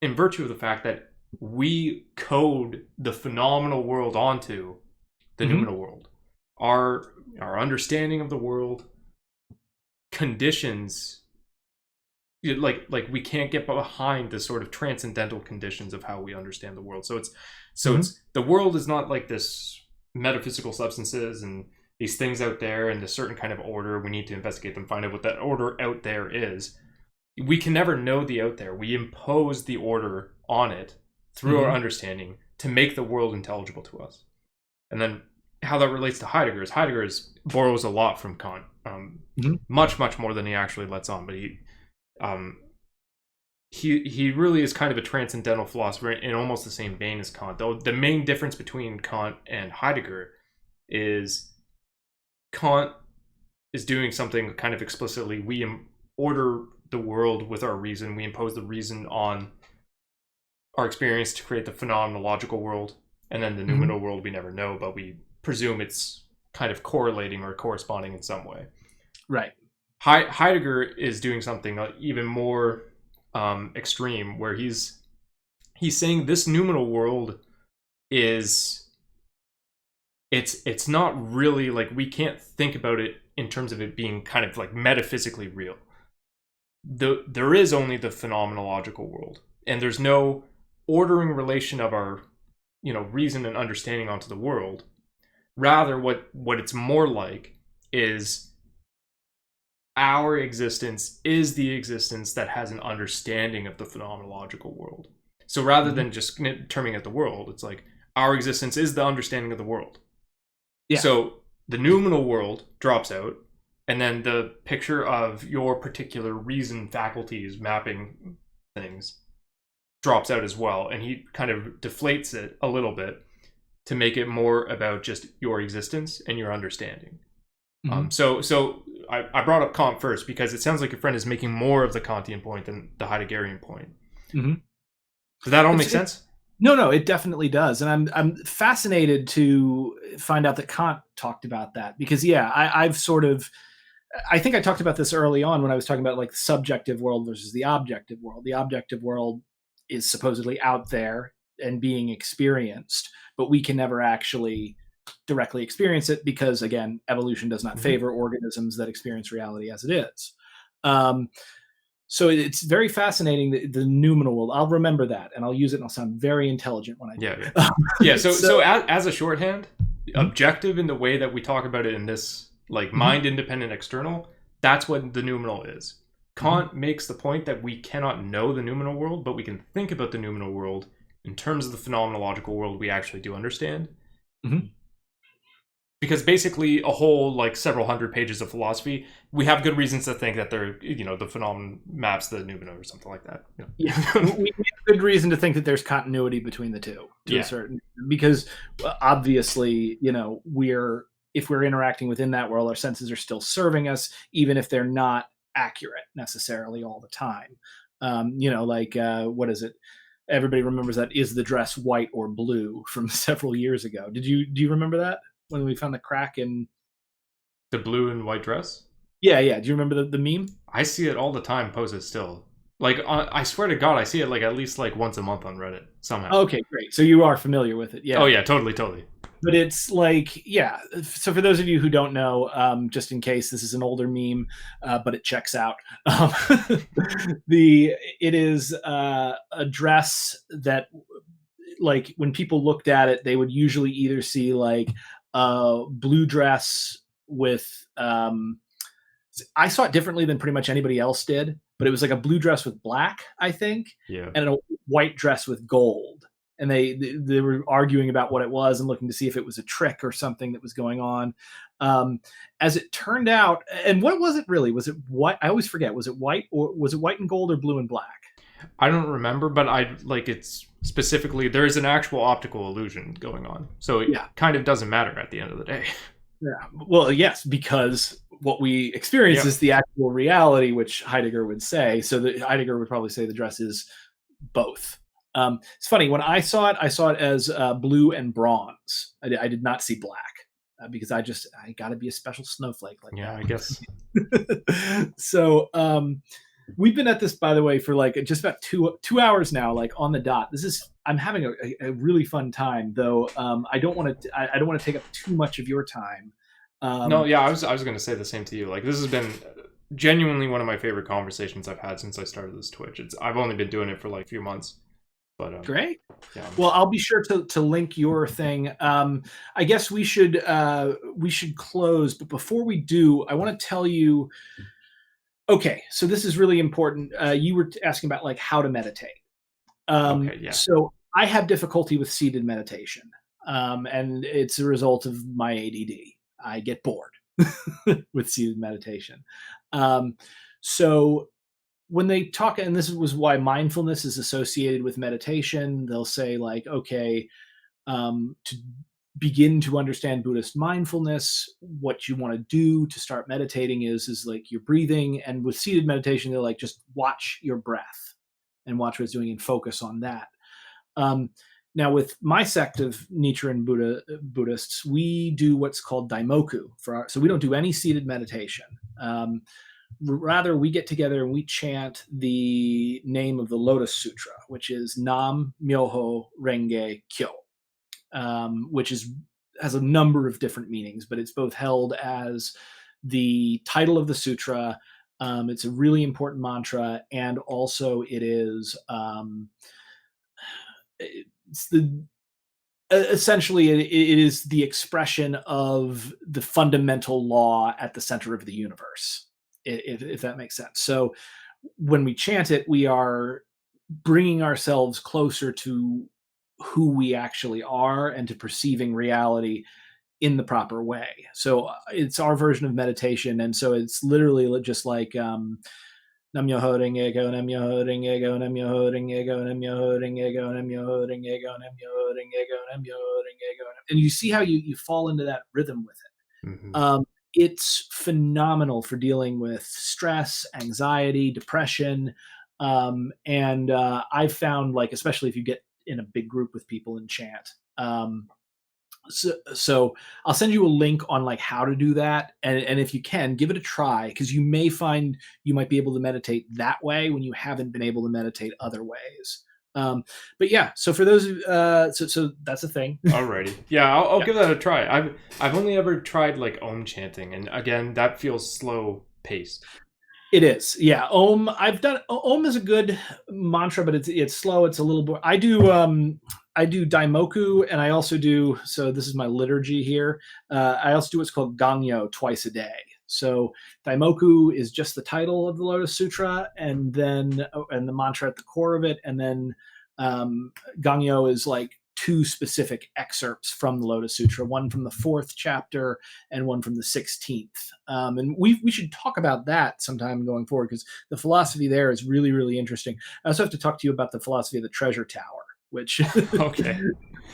virtue of the fact that we code the phenomenal world onto the noumenal world. Our understanding of the world conditions, like we can't get behind the sort of transcendental conditions of how we understand the world. So it's the world is not like this metaphysical substances and these things out there and this certain kind of order. We need to investigate them, find out what that order out there is. We can never know the out there. We impose the order on it through our understanding to make the world intelligible to us. And then how that relates to Heidegger is Heidegger borrows a lot from Kant, much more than he actually lets on. But he really is kind of a transcendental philosopher in almost the same vein as Kant. Though the main difference between Kant and Heidegger is Kant is doing something kind of explicitly. We order the world with our reason. We impose the reason on our experience to create the phenomenological world, and then the noumenal world we never know, but we presume it's kind of correlating or corresponding in some way. Right. Heidegger is doing something even more extreme, where he's saying this noumenal world is it's not really like, we can't think about it in terms of it being kind of like metaphysically real. There is only the phenomenological world, and there's no ordering relation of our, reason and understanding onto the world. Rather, what it's more like is our existence is the existence that has an understanding of the phenomenological world. So rather than just terming it the world, it's like our existence is the understanding of the world. Yeah. So the noumenal world drops out, and then the picture of your particular reason faculties mapping things drops out as well, and he kind of deflates it a little bit to make it more about just your existence and your understanding. So I brought up Kant first because it sounds like your friend is making more of the Kantian point than the Heideggerian point. Does that all make sense? No, it definitely does, and I'm fascinated to find out that Kant talked about that, because I think I talked about this early on when I was talking about like the subjective world versus the objective world. The objective world is supposedly out there and being experienced, but we can never actually directly experience it because, again, evolution does not favor organisms that experience reality as it is. So it's very fascinating, the noumenal world. I'll remember that, and I'll use it, and I'll sound very intelligent when I do it. Yeah. So as a shorthand, objective in the way that we talk about it in this, like, mind-independent external, that's what the noumenal is. Kant makes the point that we cannot know the noumenal world, but we can think about the noumenal world in terms of the phenomenological world we actually do understand. Because basically a whole, like, several hundred pages of philosophy, we have good reasons to think that they're, the phenomenon maps the noumenal or something like that. We have good reason to think that there's continuity between the two to a certain, because obviously, if we're interacting within that world, our senses are still serving us, even if they're not accurate necessarily all the time. What is it? Everybody remembers that "Is the dress white or blue?" from several years ago. Do you remember that, when we found the crack in the blue and white dress? Yeah. Do you remember the meme? I see it all the time posted still. Like, I swear to God, I see it like at least like once a month on Reddit somehow. Okay, great. So you are familiar with it. Yeah. Oh yeah, totally. But it's like, yeah. So for those of you who don't know, just in case, this is an older meme, but it checks out. It is a dress that, like, when people looked at it, they would usually either see like a blue dress with. I saw it differently than pretty much anybody else did, but it was like a blue dress with black, I think, and a white dress with gold. And they were arguing about what it was and looking to see if it was a trick or something that was going on. As it turned out, and what was it really? Was it white? I always forget. Was it white, or was it white and gold, or blue and black? I don't remember, but it's specifically, there is an actual optical illusion going on. So it kind of doesn't matter at the end of the day. Yeah. Well, yes, because what we experience is the actual reality, which Heidegger would say. So Heidegger would probably say the dress is both. It's funny, when I saw it as blue and bronze. I did not see black because I got to be a special snowflake like that. I guess. So we've been at this, by the way, for like just about two hours now, like on the dot. I'm having a really fun time, though. I don't want to take up too much of your time. No, yeah, I was going to say the same to you. Like, this has been genuinely one of my favorite conversations I've had since I started this Twitch. I've only been doing it for like a few months. But, great. Yeah. Well, I'll be sure to link your thing. I guess we should close, but before we do, I want to tell you. Okay, so this is really important. You were asking about like how to meditate. So I have difficulty with seated meditation, and it's a result of my ADD. I get bored with seated meditation. So when they talk, and this was why mindfulness is associated with meditation, they'll say like, okay, to begin to understand Buddhist mindfulness, what you want to do to start meditating is like your breathing. And with seated meditation, they're like, just watch your breath and watch what it's doing and focus on that. Now, with my sect of Nichiren Buddhists, we do what's called daimoku so we don't do any seated meditation. Rather, we get together and we chant the name of the Lotus Sutra, which is Nam Myoho Renge Kyo, which is has a number of different meanings, but it's both held as the title of the sutra. It's a really important mantra, and also it is it's the essentially it is the expression of the fundamental law at the center of the universe, if that makes sense. So when we chant it, we are bringing ourselves closer to who we actually are and to perceiving reality in the proper way. So it's our version of meditation, and so it's literally just like Nam Myoho Renge Kyo, Nam Myoho Renge Kyo, Nam Myoho Renge Kyo, Nam Myoho Renge Kyo, Nam Myoho Renge Kyo, Nam Myoho Renge Kyo, Nam Myoho Renge Kyo, and you see how you fall into that rhythm with it. Mm-hmm. It's phenomenal for dealing with stress, anxiety, depression, and I've found, like, especially if you get in a big group with people and chant. So I'll send you a link on like how to do that, and if you can, give it a try, because you may find you might be able to meditate that way when you haven't been able to meditate other ways. But yeah, so for those, so that's a thing. Alrighty, yeah, I'll give that a try. I've only ever tried like Om chanting, and again, that feels slow paced. It is, yeah. Om. I've done Om is a good mantra, but it's slow. It's a little more. I do Daimoku, and I also do. So this is my liturgy here. I also do what's called Gangyo twice a day. So Daimoku is just the title of the Lotus Sutra, and then and the mantra at the core of it, and then Gangyo is like 2 specific excerpts from the Lotus Sutra, one from the 4th chapter and one from the 16th. And we should talk about that sometime going forward, because the philosophy there is really, really interesting. I also have to talk to you about the philosophy of the treasure tower, which okay.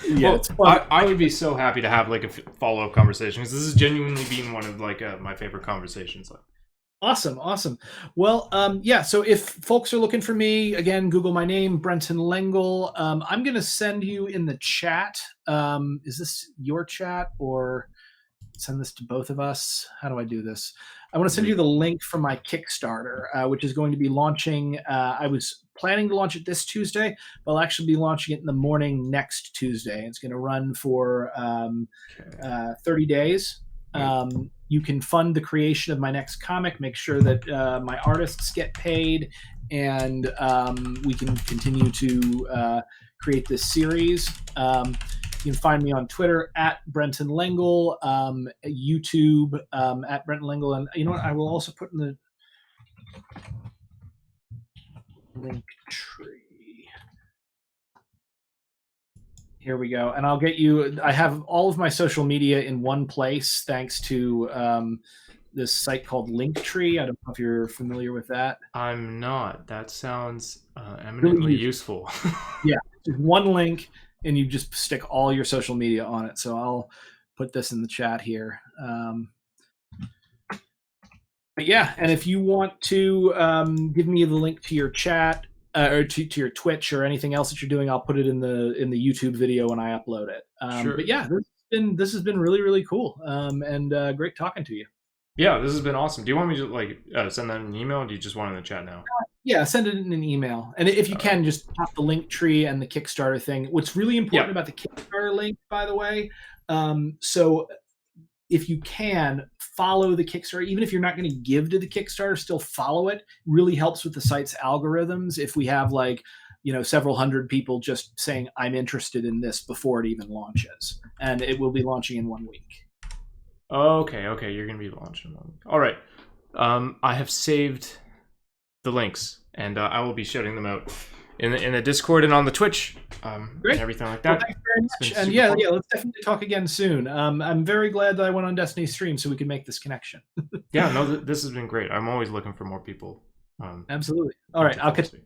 Yeah, well, I would be so happy to have like a follow-up conversation, because this has genuinely been one of like my favorite conversations. Awesome. Well, yeah, so if folks are looking for me, again, Google my name, Brenton Lengel. I'm going to send you in the chat. Is this your chat, or send this to both of us? How do I do this? I want to send you the link for my Kickstarter, which is going to be launching. I was planning to launch it this Tuesday, but I'll actually be launching it in the morning next Tuesday. It's going to run for 30 days. You can fund the creation of my next comic, make sure that my artists get paid, and we can continue to create this series. You can find me on Twitter at Brenton Lengel, YouTube at Brenton Lengel, and you know what? I will also put in the link tree. Here we go. And I'll get you, I have all of my social media in one place thanks to this site called Linktree. I don't know if you're familiar with that. I'm not. That sounds eminently really useful. Yeah, just one link, and you just stick all your social media on it. So I'll put this in the chat here. But yeah, and if you want to give me the link to your chat, or to your Twitch or anything else that you're doing, I'll put it in the YouTube video when I upload it. Sure. But yeah, this has been really, really cool, and great talking to you. Yeah, this has been awesome. Do you want me to like send that in an email, or do you just want it in the chat now? Yeah, send it in an email, and if you can, just pop the link tree and the Kickstarter thing. What's really important about the Kickstarter link, by the way, so if you can follow the Kickstarter, even if you're not going to give to the Kickstarter, still follow it. Really helps with the site's algorithms. If we have like, several hundred people just saying, I'm interested in this before it even launches, and it will be launching in 1 week. Okay. You're going to be launching in 1 week. All right. I have saved the links, and I will be shouting them out in the Discord and on the Twitch, and everything like that. Well, thanks very much. And yeah, let's definitely talk again soon. I'm very glad that I went on Destiny's stream so we can make this connection. Yeah, no, this has been great. I'm always looking for more people. Absolutely. All right, I'll catch you.